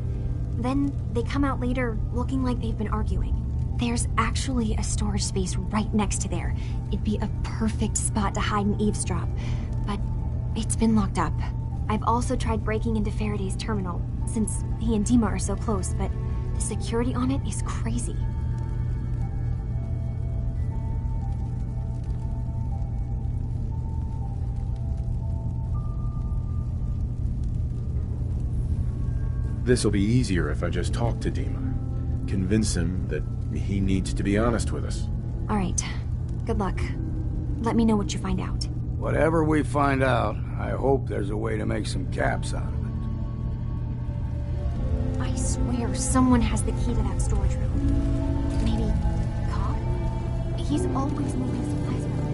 [SPEAKER 10] Then they come out later looking like they've been arguing. There's actually a storage space right next to there. It'd be a perfect spot to hide and eavesdrop, but it's been locked up. I've also tried breaking into Faraday's terminal, since he and Dima are so close, but the security on it is crazy.
[SPEAKER 5] This'll be easier if I just talk to Dima. Convince him that he needs to be honest with us.
[SPEAKER 10] All right. Good luck. Let me know what you find out.
[SPEAKER 14] Whatever we find out, I hope there's a way to make some caps out of it.
[SPEAKER 10] I swear someone has the key to that storage room. Maybe Cobb? He's always moving supplies around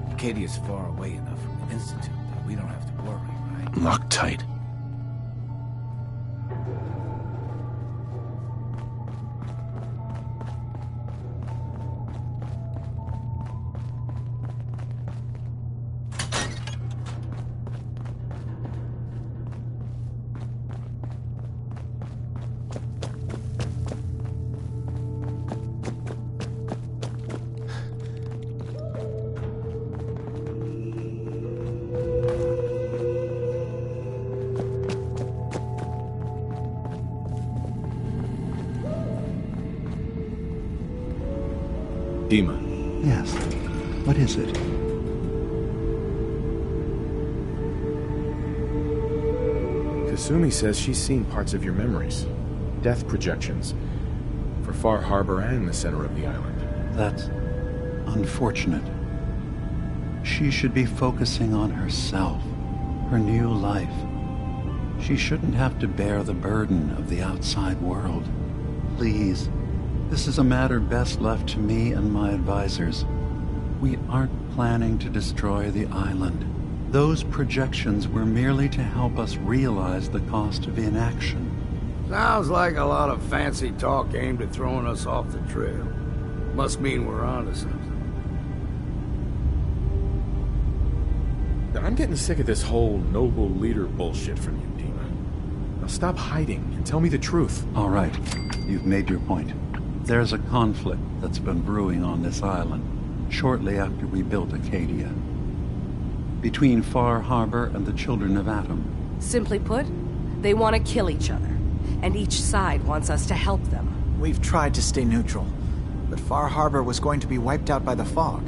[SPEAKER 10] this.
[SPEAKER 16] Acadia's far away enough from the Institute that we don't have to worry, right?
[SPEAKER 5] Loctite. Dima.
[SPEAKER 18] Yes. What is it?
[SPEAKER 5] Kasumi says she's seen parts of your memories. Death projections. For Far Harbor and the center of the island.
[SPEAKER 18] That's unfortunate. She should be focusing on herself, her new life. She shouldn't have to bear the burden of the outside world. Please. This is a matter best left to me and my advisors. We aren't planning to destroy the island. Those projections were merely to help us realize the cost of inaction.
[SPEAKER 14] Sounds like a lot of fancy talk aimed at throwing us off the trail. Must mean we're onto something.
[SPEAKER 5] I'm getting sick of this whole noble leader bullshit from you, Dima. Now stop hiding and tell me the truth.
[SPEAKER 18] All right. You've made your point. There's a conflict that's been brewing on this island shortly after we built Acadia. Between Far Harbor and the Children of Atom.
[SPEAKER 20] Simply put, they want to kill each other, and each side wants us to help them.
[SPEAKER 21] We've tried to stay neutral, but Far Harbor was going to be wiped out by the fog,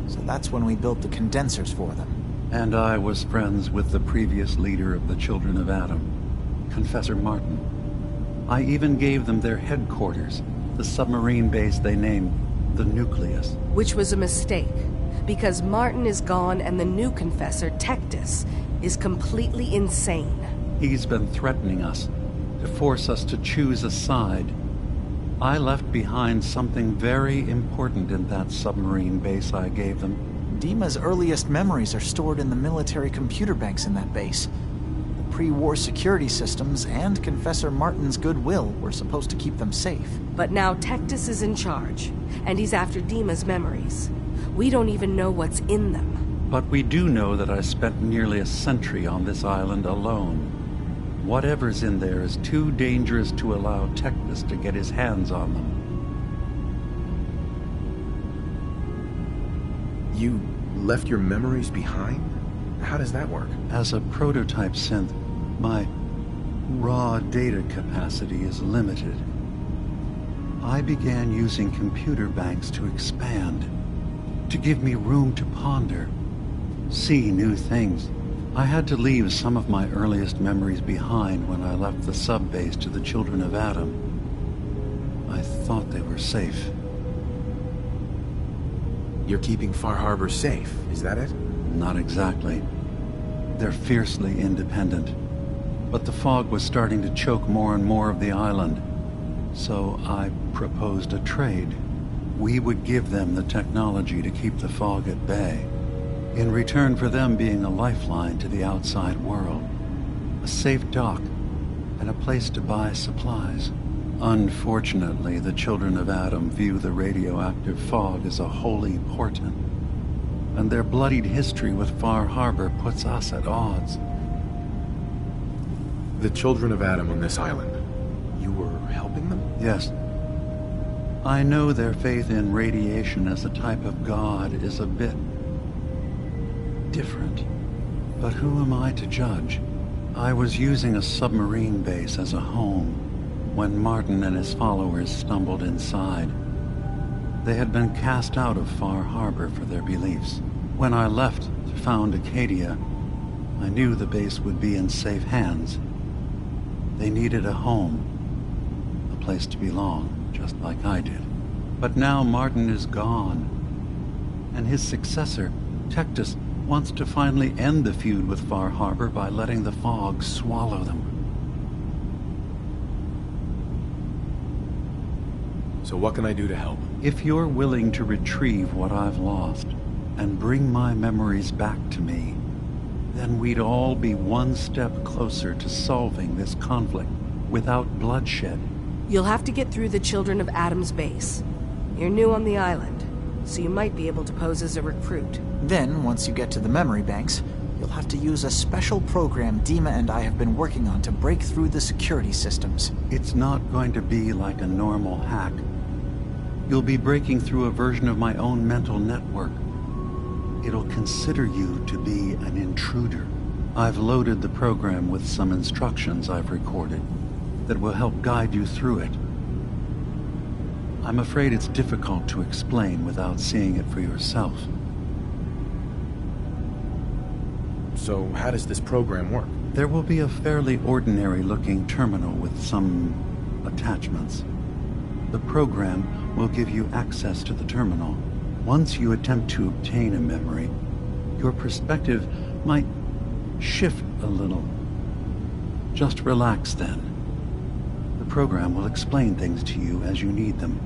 [SPEAKER 21] so that's when we built the condensers for them.
[SPEAKER 18] And I was friends with the previous leader of the Children of Atom, Confessor Martin. I even gave them their headquarters, the submarine base they named the Nucleus.
[SPEAKER 20] Which was a mistake, because Martin is gone and the new Confessor, Tectus, is completely insane.
[SPEAKER 18] He's been threatening us, to force us to choose a side. I left behind something very important in that submarine base I gave them.
[SPEAKER 21] Dima's earliest memories are stored in the military computer banks in that base. The pre-war security systems and Confessor Martin's goodwill were supposed to keep them safe.
[SPEAKER 20] But now Tectus is in charge, and he's after Dima's memories. We don't even know what's in them.
[SPEAKER 18] But we do know that I spent nearly a century on this island alone. Whatever's in there is too dangerous to allow Tectus to get his hands on them.
[SPEAKER 5] You left your memories behind? How does that work?
[SPEAKER 18] As a prototype synth, my raw data capacity is limited. I began using computer banks to expand, to give me room to ponder, see new things. I had to leave some of my earliest memories behind when I left the sub-base to the Children of Adam. I thought they were safe.
[SPEAKER 5] You're keeping Far Harbor safe, is that it?
[SPEAKER 18] Not exactly. They're fiercely independent. But the fog was starting to choke more and more of the island. So I proposed a trade. We would give them the technology to keep the fog at bay, in return for them being a lifeline to the outside world, a safe dock, and a place to buy supplies. Unfortunately, the Children of Adam view the radioactive fog as a holy portent, and their bloodied history with Far Harbor puts us at odds.
[SPEAKER 5] The Children of Adam on this island, you were helping them?
[SPEAKER 18] Yes. I know their faith in radiation as a type of god is a bit different, but who am I to judge? I was using a submarine base as a home when Martin and his followers stumbled inside. They had been cast out of Far Harbor for their beliefs. When I left to found Acadia, I knew the base would be in safe hands. They needed a home, a place to belong, just like I did. But now Martin is gone, and his successor, Tectus, wants to finally end the feud with Far Harbor by letting the fog swallow them.
[SPEAKER 5] So what can I do to help?
[SPEAKER 18] If you're willing to retrieve what I've lost and bring my memories back to me, then we'd all be one step closer to solving this conflict without bloodshed.
[SPEAKER 20] You'll have to get through the Children of Adam's base. You're new on the island, so you might be able to pose as a recruit.
[SPEAKER 21] Then, once you get to the memory banks, you'll have to use a special program Dima and I have been working on to break through the security systems.
[SPEAKER 18] It's not going to be like a normal hack. You'll be breaking through a version of my own mental network. It'll consider you to be an intruder. I've loaded the program with some instructions I've recorded that will help guide you through it. I'm afraid it's difficult to explain without seeing it for yourself.
[SPEAKER 5] So how does this program work?
[SPEAKER 18] There will be a fairly ordinary-looking terminal with some attachments. The program will give you access to the terminal. Once you attempt to obtain a memory, your perspective might shift a little. Just relax then. The program will explain things to you as you need them.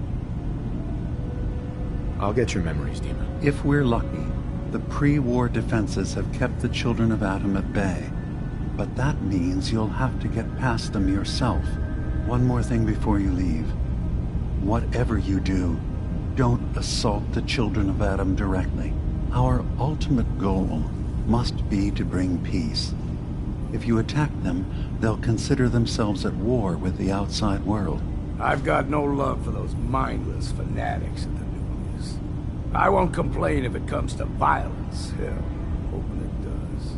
[SPEAKER 5] I'll get your memories, Dima.
[SPEAKER 18] If we're lucky, the pre-war defenses have kept the Children of Adam at bay. But that means you'll have to get past them yourself. One more thing before you leave. Whatever you do, don't assault the Children of Adam directly. Our ultimate goal must be to bring peace. If you attack them, they'll consider themselves at war with the outside world.
[SPEAKER 14] I've got no love for those mindless fanatics at the news. I won't complain if it comes to violence. Hell, hoping it does.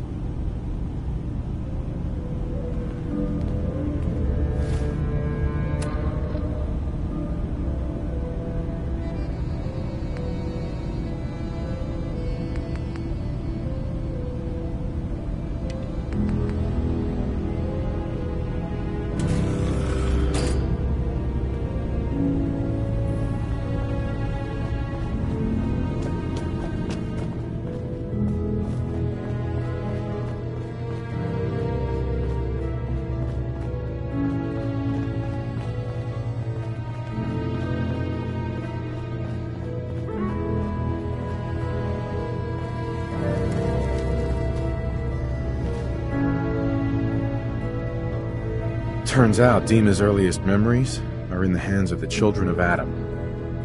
[SPEAKER 5] Turns out Dima's earliest memories are in the hands of the children of Adam.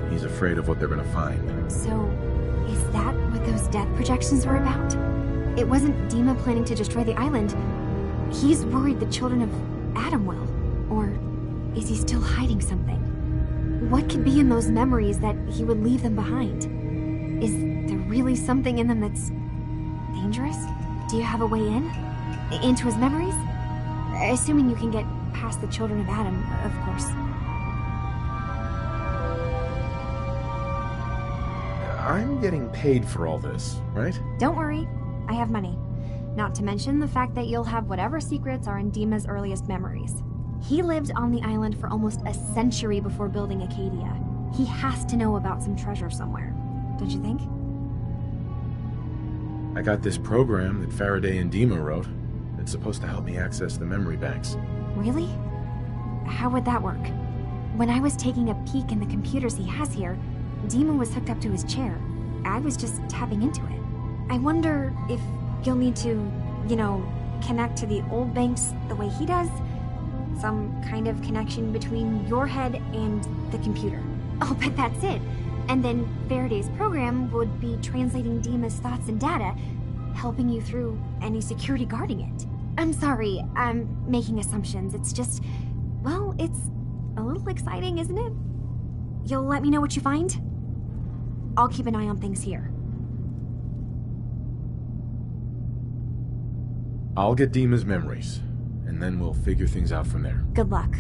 [SPEAKER 5] He's afraid of what they're gonna find.
[SPEAKER 10] So, is that what those death projections were about? It wasn't Dima planning to destroy the island. He's worried the children of Adam will. Or is he still hiding something? What could be in those memories that he would leave them behind? Is there really something in them that's dangerous? Do you have a way in? Into his memories? Assuming you can get past the children of Adam, of course.
[SPEAKER 5] I'm getting paid for all this, right?
[SPEAKER 10] Don't worry, I have money. Not to mention the fact that you'll have whatever secrets are in Dima's earliest memories. He lived on the island for almost a century before building Acadia. He has to know about some treasure somewhere, don't you think?
[SPEAKER 5] I got this program that Faraday and Dima wrote. It's supposed to help me access the memory banks.
[SPEAKER 10] Really? How would that work? When I was taking a peek in the computers he has here, Dima was hooked up to his chair. I was just tapping into it. I wonder if you'll need to, connect to the old banks the way he does? Some kind of connection between your head and the computer. Oh, but that's it. And then Faraday's program would be translating Dima's thoughts and data, helping you through any security guarding it. I'm sorry, I'm making assumptions. It's just, well, it's a little exciting, isn't it? You'll let me know what you find? I'll keep an eye on things here.
[SPEAKER 5] I'll get Dima's memories, and then we'll figure things out from there.
[SPEAKER 10] Good luck.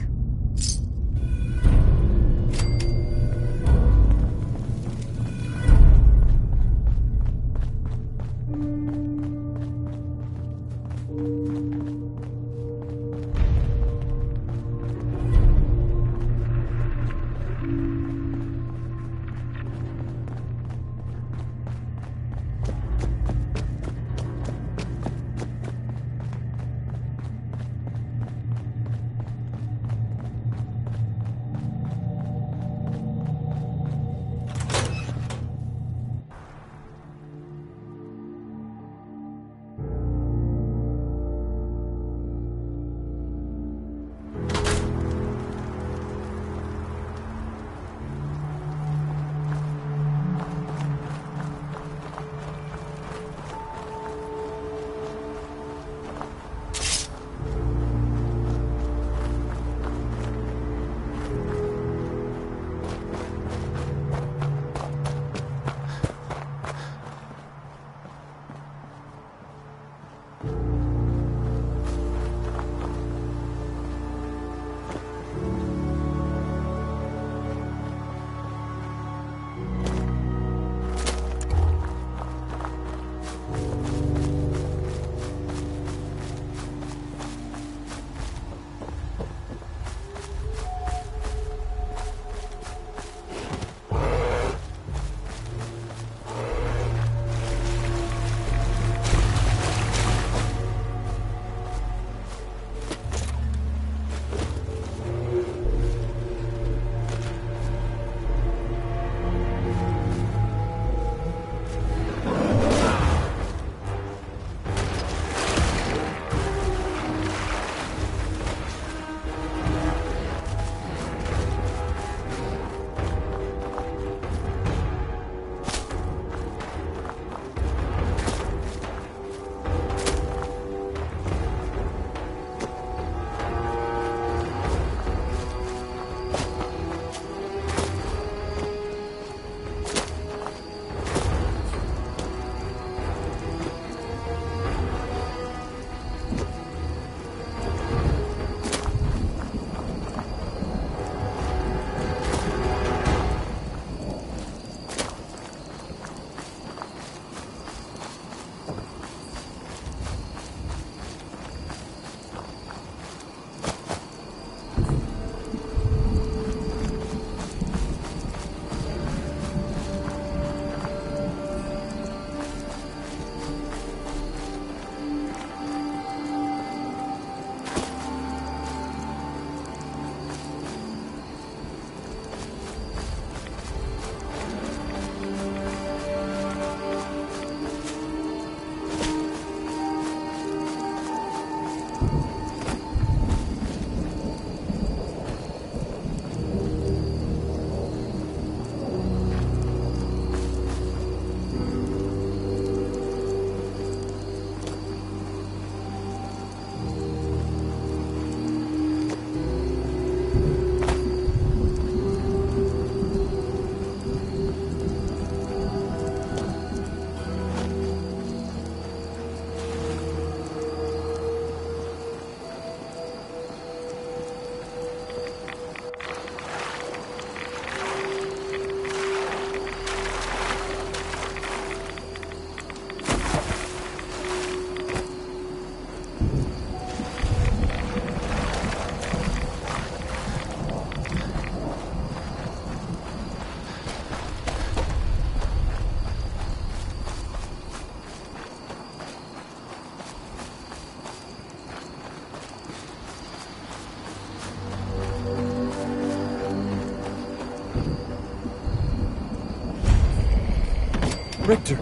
[SPEAKER 16] Richter,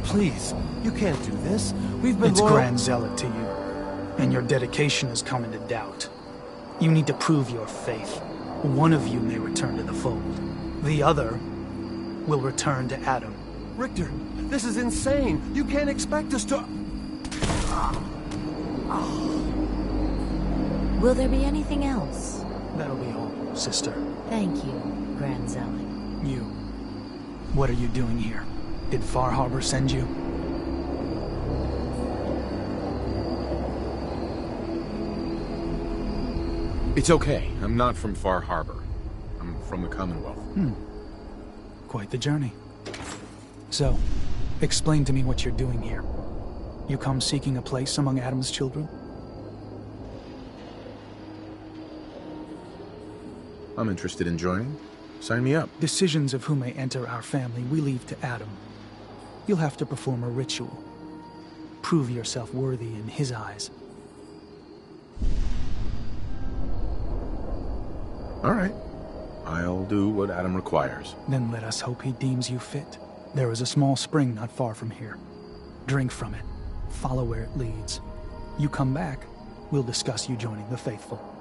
[SPEAKER 16] please, you can't do this. We've been
[SPEAKER 9] It's
[SPEAKER 16] loyal...
[SPEAKER 9] Grand Zealot to you, and your dedication has come into doubt. You need to prove your faith. One of you may return to the fold. The other will return to Adam.
[SPEAKER 16] Richter, this is insane. You can't expect us to...
[SPEAKER 17] Will there be anything else?
[SPEAKER 9] That'll be all, sister.
[SPEAKER 17] Thank you, Grand Zealot.
[SPEAKER 9] You. What are you doing here? Did Far Harbor send you?
[SPEAKER 5] It's okay. I'm not from Far Harbor. I'm from the Commonwealth.
[SPEAKER 9] Quite the journey. So, explain to me what you're doing here. You come seeking a place among Adam's children?
[SPEAKER 5] I'm interested in joining. Sign me up.
[SPEAKER 9] Decisions of who may enter our family we leave to Adam. You'll have to perform a ritual. Prove yourself worthy in his eyes.
[SPEAKER 5] All right. I'll do what Adam requires.
[SPEAKER 9] Then let us hope he deems you fit. There is a small spring not far from here. Drink from it. Follow where it leads. You come back, we'll discuss you joining the faithful.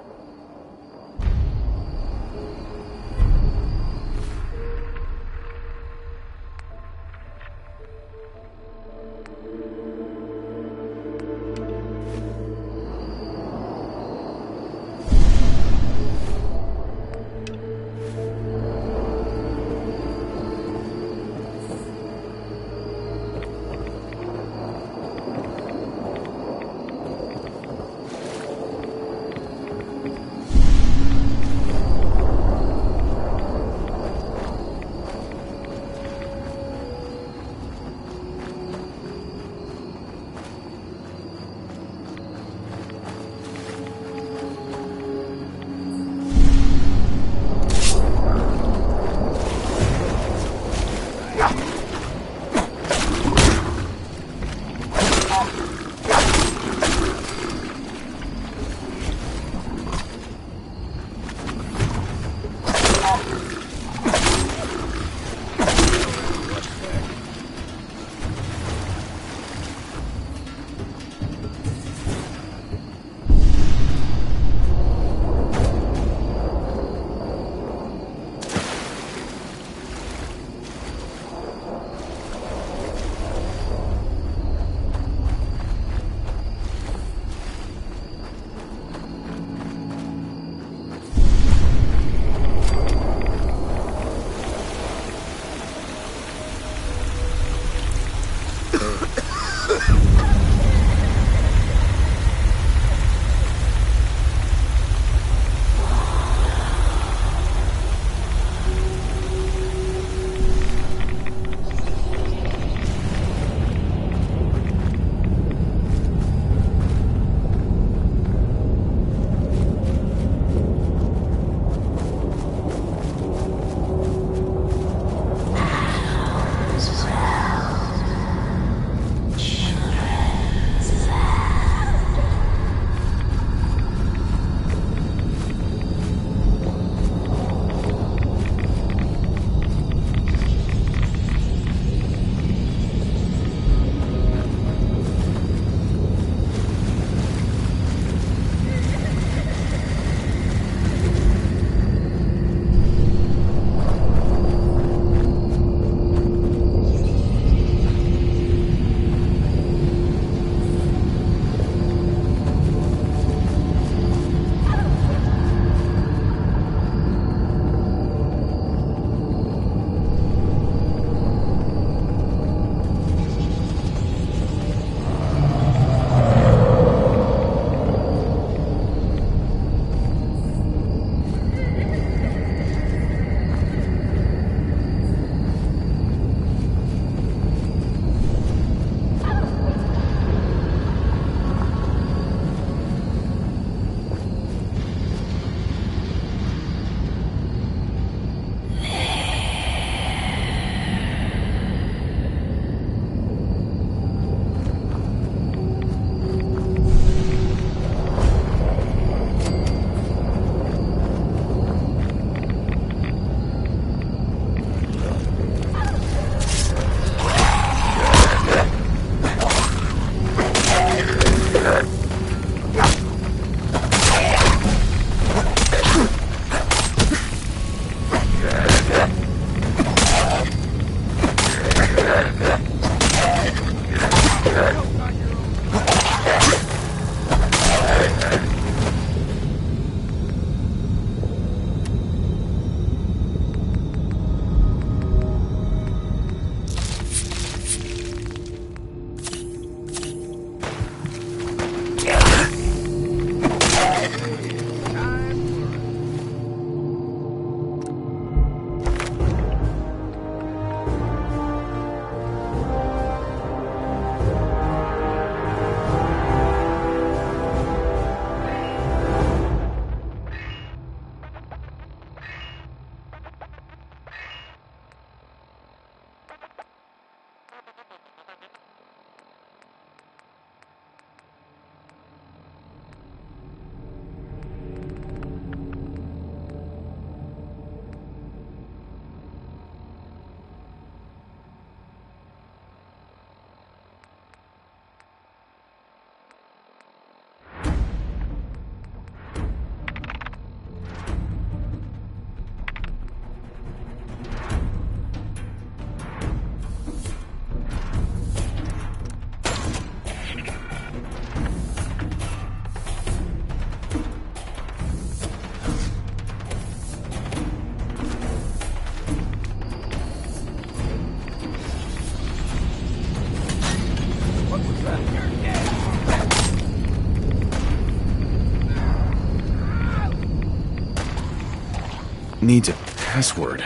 [SPEAKER 5] Needs a password.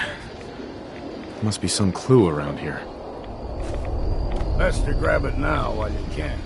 [SPEAKER 5] Must be some clue around here.
[SPEAKER 14] Best to grab it now while you can.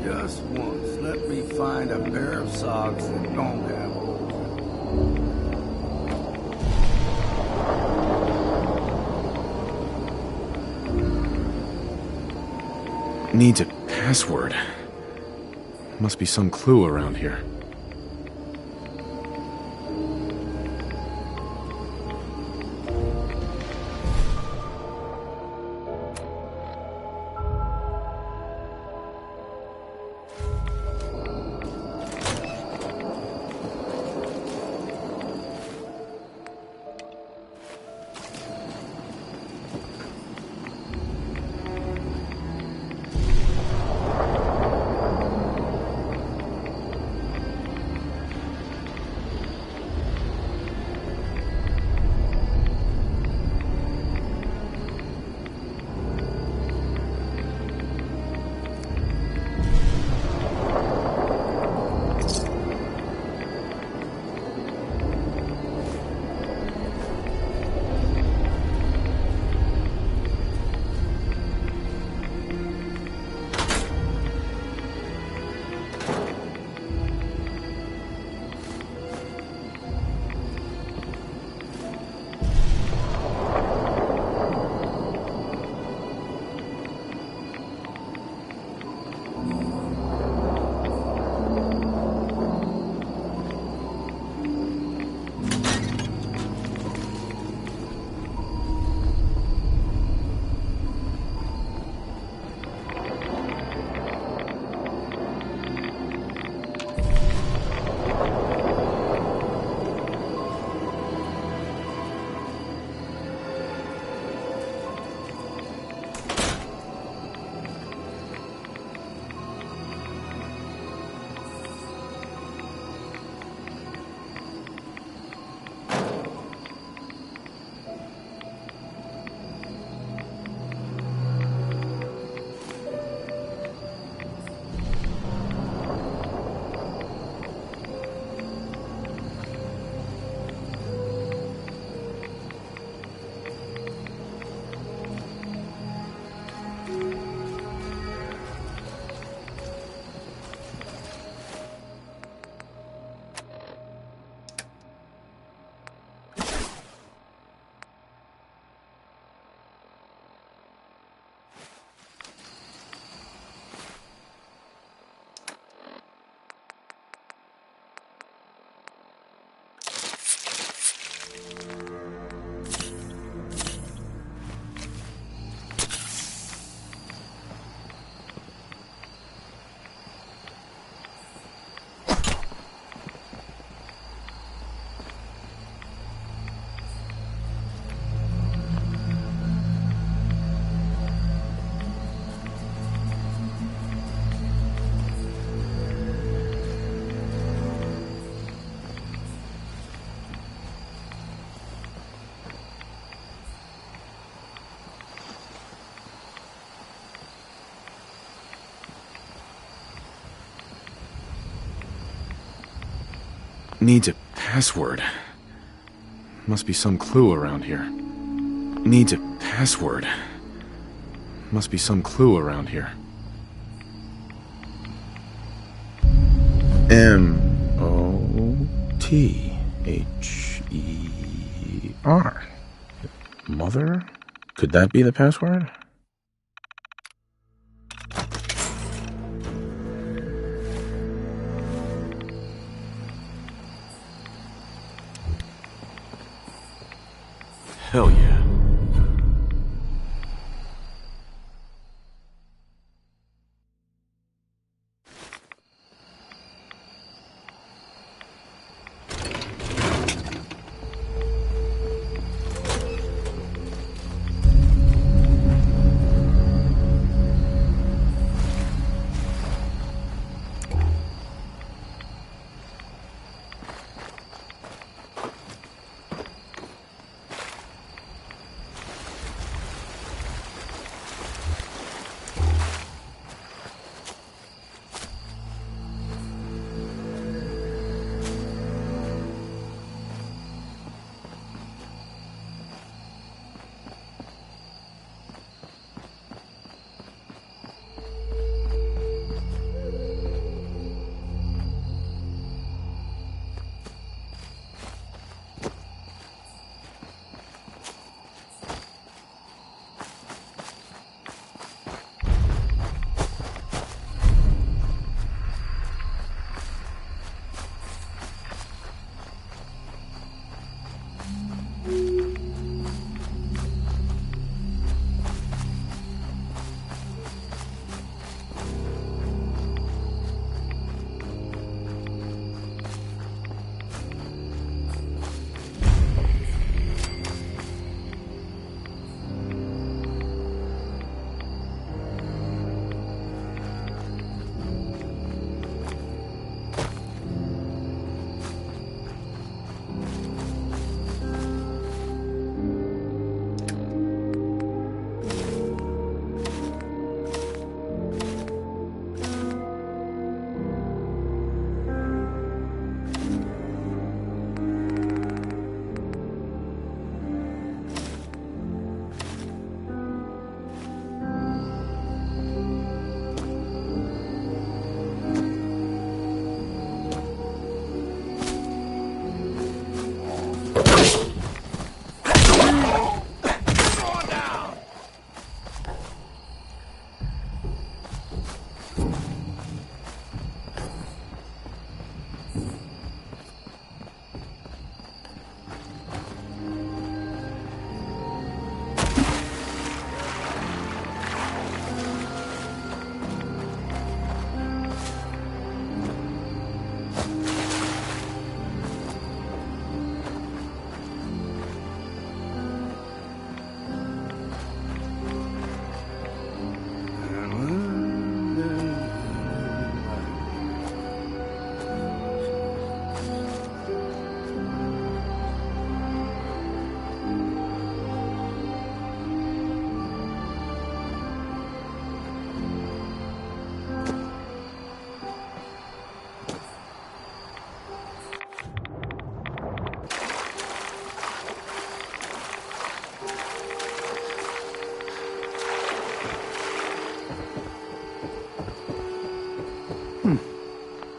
[SPEAKER 14] Just once, let me find a pair of socks that don't have holes in them.
[SPEAKER 5] Needs a password. Must be some clue around here. Needs a password. Must be some clue around here. Needs a password. Must be some clue around here. M-O-T-H-E-R. Mother? Could that be the password? Hell yeah.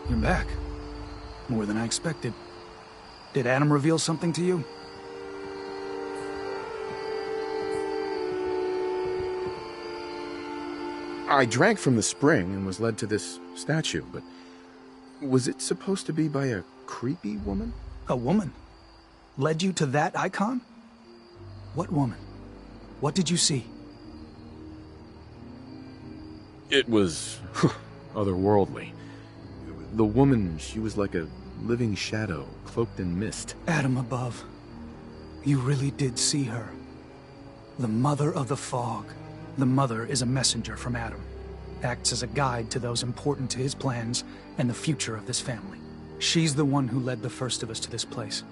[SPEAKER 9] You're back. More than I expected. Did Adam reveal something to you?
[SPEAKER 5] I drank from the spring and was led to this statue, but was it supposed to be by a creepy woman?
[SPEAKER 9] A woman? Led you to that icon? What woman? What did you see?
[SPEAKER 5] It was otherworldly. The woman, she was like a living shadow, cloaked in mist.
[SPEAKER 9] Adam above. You really did see her. The Mother of the Fog. The Mother is a messenger from Adam. Acts as a guide to those important to his plans and the future of this family. She's the one who led the first of us to this place.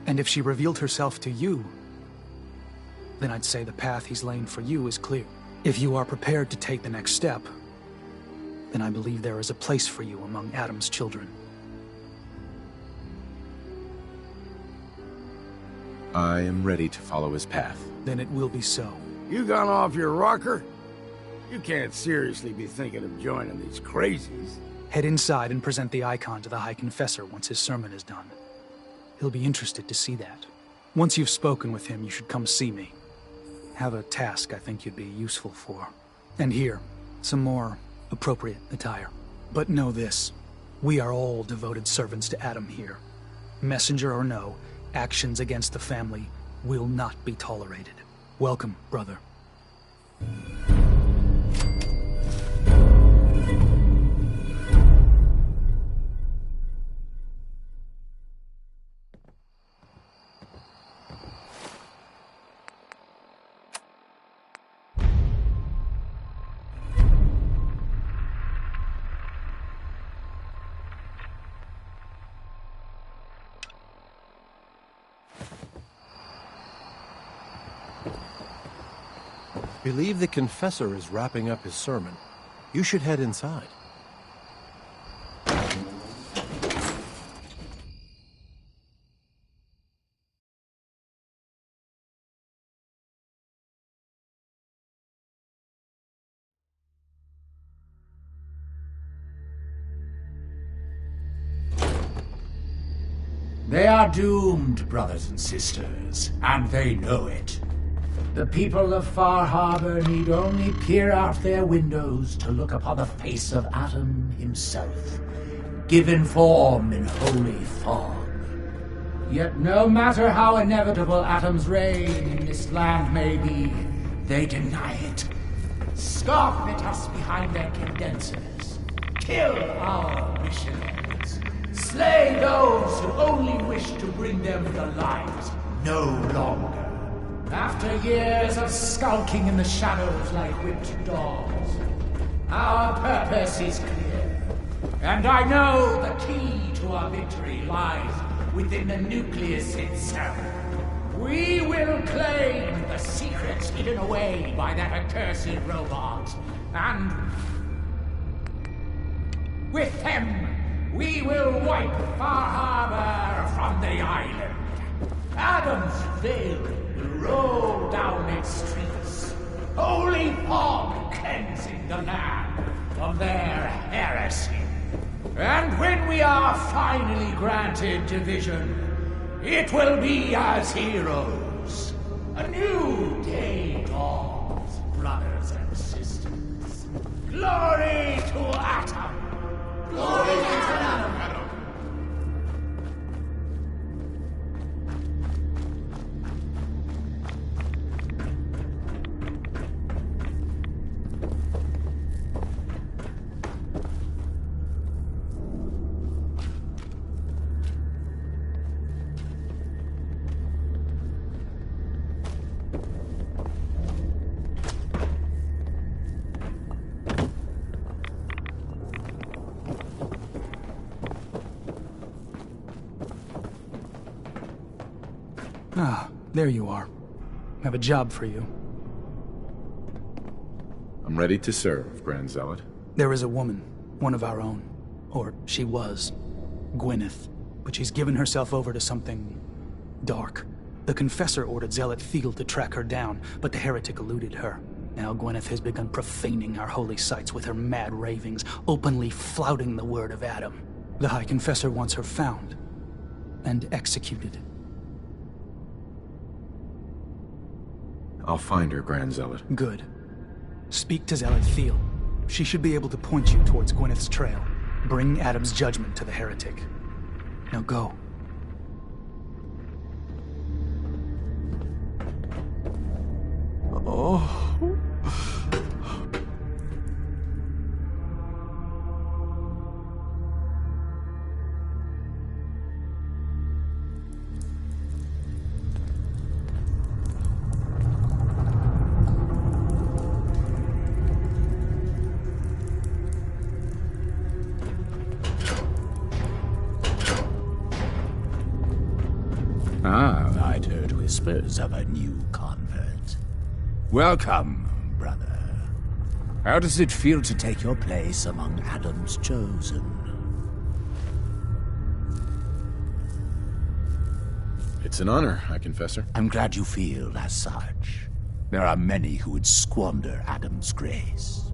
[SPEAKER 9] And if she revealed herself to you, then I'd say the path he's laying for you is clear. If you are prepared to take the next step, then I believe there is a place for you among Adam's children.
[SPEAKER 5] I am ready to follow his path.
[SPEAKER 9] Then it will be so.
[SPEAKER 14] You gone off your rocker? You can't seriously be thinking of joining these crazies.
[SPEAKER 9] Head inside and present the icon to the High Confessor once his sermon is done. He'll be interested to see that. Once you've spoken with him, you should come see me. Have a task I think you'd be useful for. And here, some more appropriate attire. But know this, we are all devoted servants to Adam here. Messenger or no, actions against the family will not be tolerated. Welcome, brother.
[SPEAKER 8] Believe the Confessor is wrapping up his sermon. You should head inside.
[SPEAKER 22] They are doomed, brothers and sisters, and they know it. The people of Far Harbor need only peer out their windows to look upon the face of Adam himself, given form in holy fog. Yet no matter how inevitable Adam's reign in this land may be, they deny it. Scoff at us behind their condensers. Kill our missionaries. Slay those who only wish to bring them the light no longer. After years of skulking in the shadows like whipped dogs, our purpose is clear. And I know the key to our victory lies within the nucleus itself. We will claim the secrets hidden away by that accursed robot, and with them, we will wipe Far Harbor from the island. Adam's veil will roll down its streets, holy fog cleansing the land from their heresy. And when we are finally granted division, it will be as heroes. A new day dawns, brothers and sisters. Glory to Atom! Glory to Atom!
[SPEAKER 9] Ah, there you are. I have a job for you.
[SPEAKER 5] I'm ready to serve, Grand Zealot.
[SPEAKER 9] There is a woman, one of our own. Or she was. Gwyneth. But she's given herself over to something dark. The Confessor ordered Zealot Thiel to track her down, but the heretic eluded her. Now Gwyneth has begun profaning our holy sites with her mad ravings, openly flouting the word of Adam. The High Confessor wants her found and executed.
[SPEAKER 5] I'll find her, Grand Zealot.
[SPEAKER 9] Good. Speak to Zealot Thiel. She should be able to point you towards Gwyneth's trail. Bring Adam's judgment to the heretic. Now go.
[SPEAKER 8] Oh.
[SPEAKER 22] I'd heard whispers of a new convert. Welcome, brother. How does it feel to take your place among Adam's chosen?
[SPEAKER 5] It's an honor, High Confessor.
[SPEAKER 22] I'm glad you feel as such. There are many who would squander Adam's grace.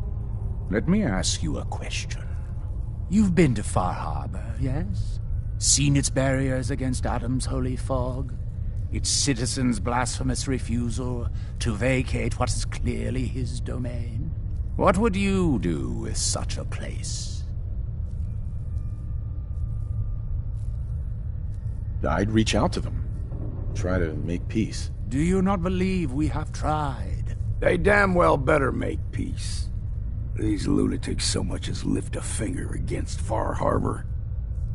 [SPEAKER 22] Let me ask you a question. You've been to Far Harbor, yes? Seen its barriers against Adam's holy fog? Its citizens' blasphemous refusal to vacate what is clearly his domain? What would you do with such a place?
[SPEAKER 5] I'd reach out to them. Try to make peace.
[SPEAKER 22] Do you not believe we have tried?
[SPEAKER 14] They damn well better make peace. These lunatics so much as lift a finger against Far Harbor.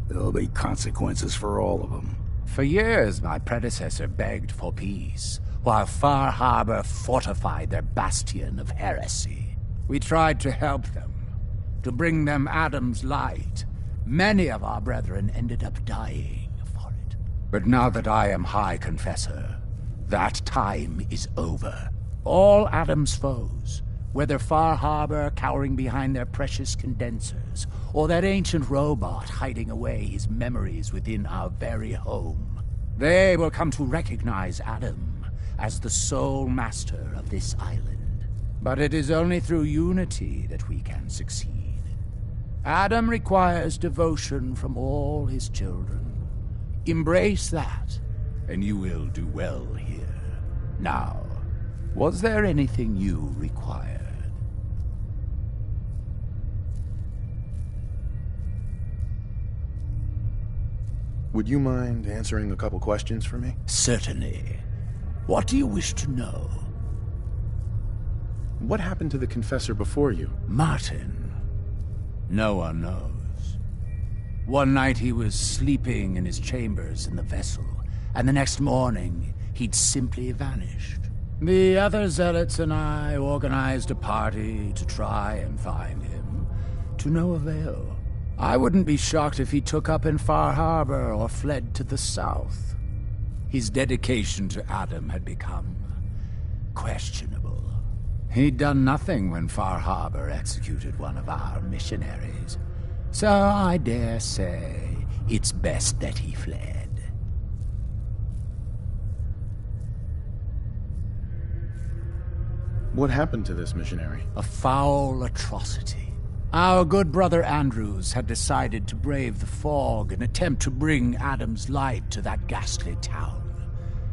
[SPEAKER 14] There'll be consequences for all of them.
[SPEAKER 22] For years, my predecessor begged for peace, while Far Harbor fortified their bastion of heresy. We tried to help them, to bring them Adam's light. Many of our brethren ended up dying for it. But now that I am High Confessor, that time is over. All Adam's foes, whether Far Harbor cowering behind their precious condensers, or that ancient robot hiding away his memories within our very home, they will come to recognize Adam as the sole master of this island. But it is only through unity that we can succeed. Adam requires devotion from all his children. Embrace that, and you will do well here. Now, was there anything you required?
[SPEAKER 5] Would you mind answering a couple questions for me?
[SPEAKER 22] Certainly. What do you wish to know?
[SPEAKER 5] What happened to the Confessor before you?
[SPEAKER 22] Martin. No one knows. One night he was sleeping in his chambers in the vessel, and the next morning he'd simply vanished. The other zealots and I organized a party to try and find him, to no avail. I wouldn't be shocked if he took up in Far Harbor or fled to the south. His dedication to Adam had become questionable. He'd done nothing when Far Harbor executed one of our missionaries, so I dare say it's best that he fled.
[SPEAKER 5] What happened to this missionary?
[SPEAKER 22] A foul atrocity. Our good brother Andrews had decided to brave the fog and attempt to bring Adam's light to that ghastly town,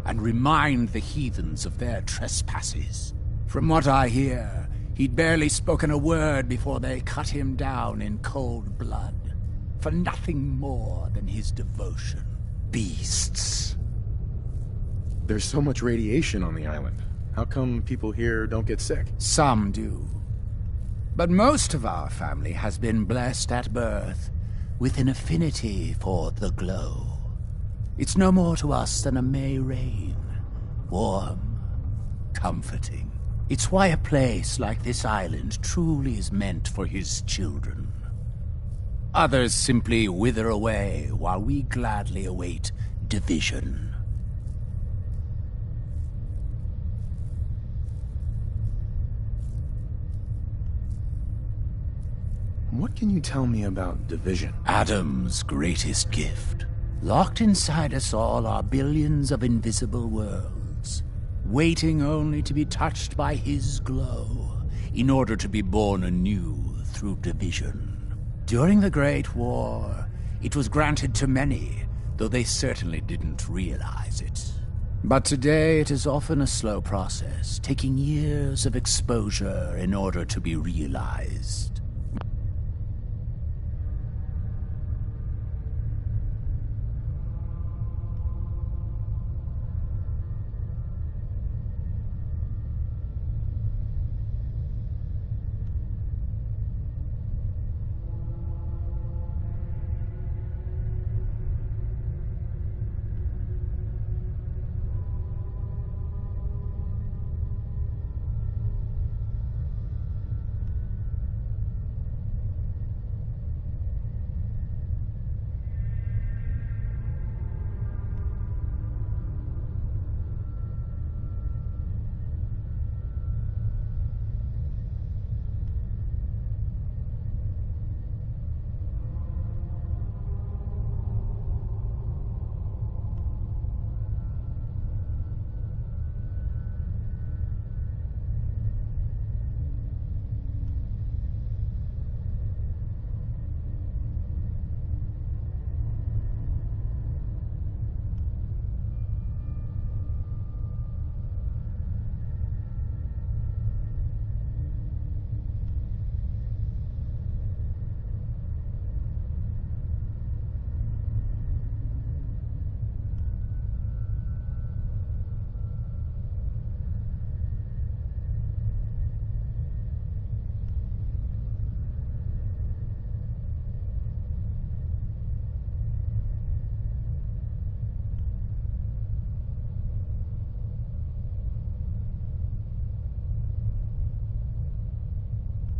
[SPEAKER 22] and remind the heathens of their trespasses. From what I hear, he'd barely spoken a word before they cut him down in cold blood, for nothing more than his devotion. Beasts.
[SPEAKER 5] There's so much radiation on the island. How come people here don't get sick?
[SPEAKER 22] Some do. But most of our family has been blessed at birth with an affinity for the glow. It's no more to us than a May rain. Warm, comforting. It's why a place like this island truly is meant for his children. Others simply wither away while we gladly await division.
[SPEAKER 5] What can you tell me about division?
[SPEAKER 22] Adam's greatest gift. Locked inside us all are billions of invisible worlds, waiting only to be touched by his glow, in order to be born anew through division. During the Great War, it was granted to many, though they certainly didn't realize it. But today it is often a slow process, taking years of exposure in order to be realized.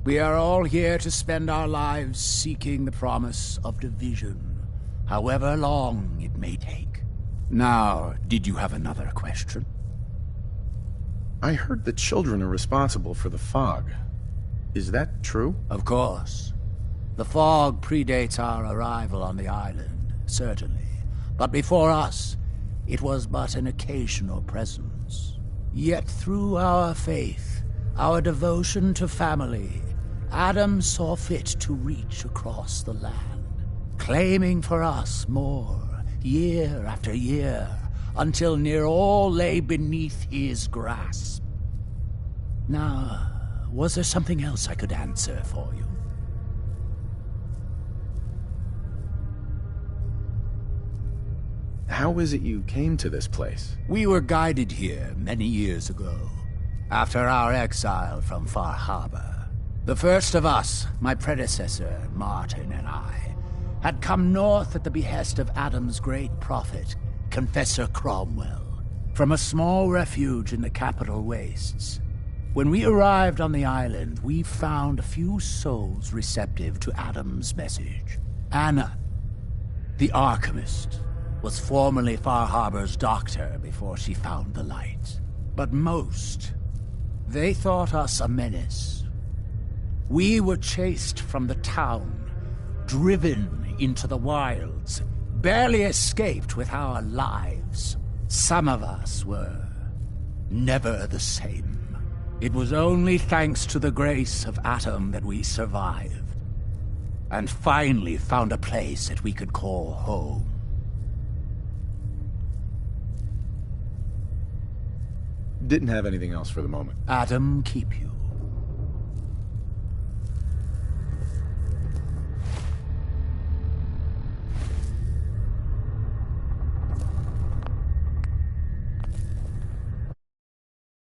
[SPEAKER 22] We are all here to spend our lives seeking the promise of division, however long it may take. Now, did you have another question?
[SPEAKER 5] I heard the children are responsible for the fog. Is that true?
[SPEAKER 22] Of course. The fog predates our arrival on the island, certainly. But before us, it was but an occasional presence. Yet through our faith, our devotion to family, Adam saw fit to reach across the land, claiming for us more, year after year, until near all lay beneath his grasp. Now, was there something else I could answer for you?
[SPEAKER 5] How is it you came to this place?
[SPEAKER 22] We were guided here many years ago, after our exile from Far Harbor. The first of us, my predecessor, Martin, and I, had come north at the behest of Adam's great prophet, Confessor Cromwell, from a small refuge in the capital wastes. When we arrived on the island, we found a few souls receptive to Adam's message. Anna, the alchemist, was formerly Far Harbor's doctor before she found the light. But most, they thought us a menace. We were chased from the town, driven into the wilds, barely escaped with our lives. Some of us were never the same. It was only thanks to the grace of Adam that we survived, and finally found a place that we could call home.
[SPEAKER 5] Didn't have anything else for the moment.
[SPEAKER 22] Adam keep you.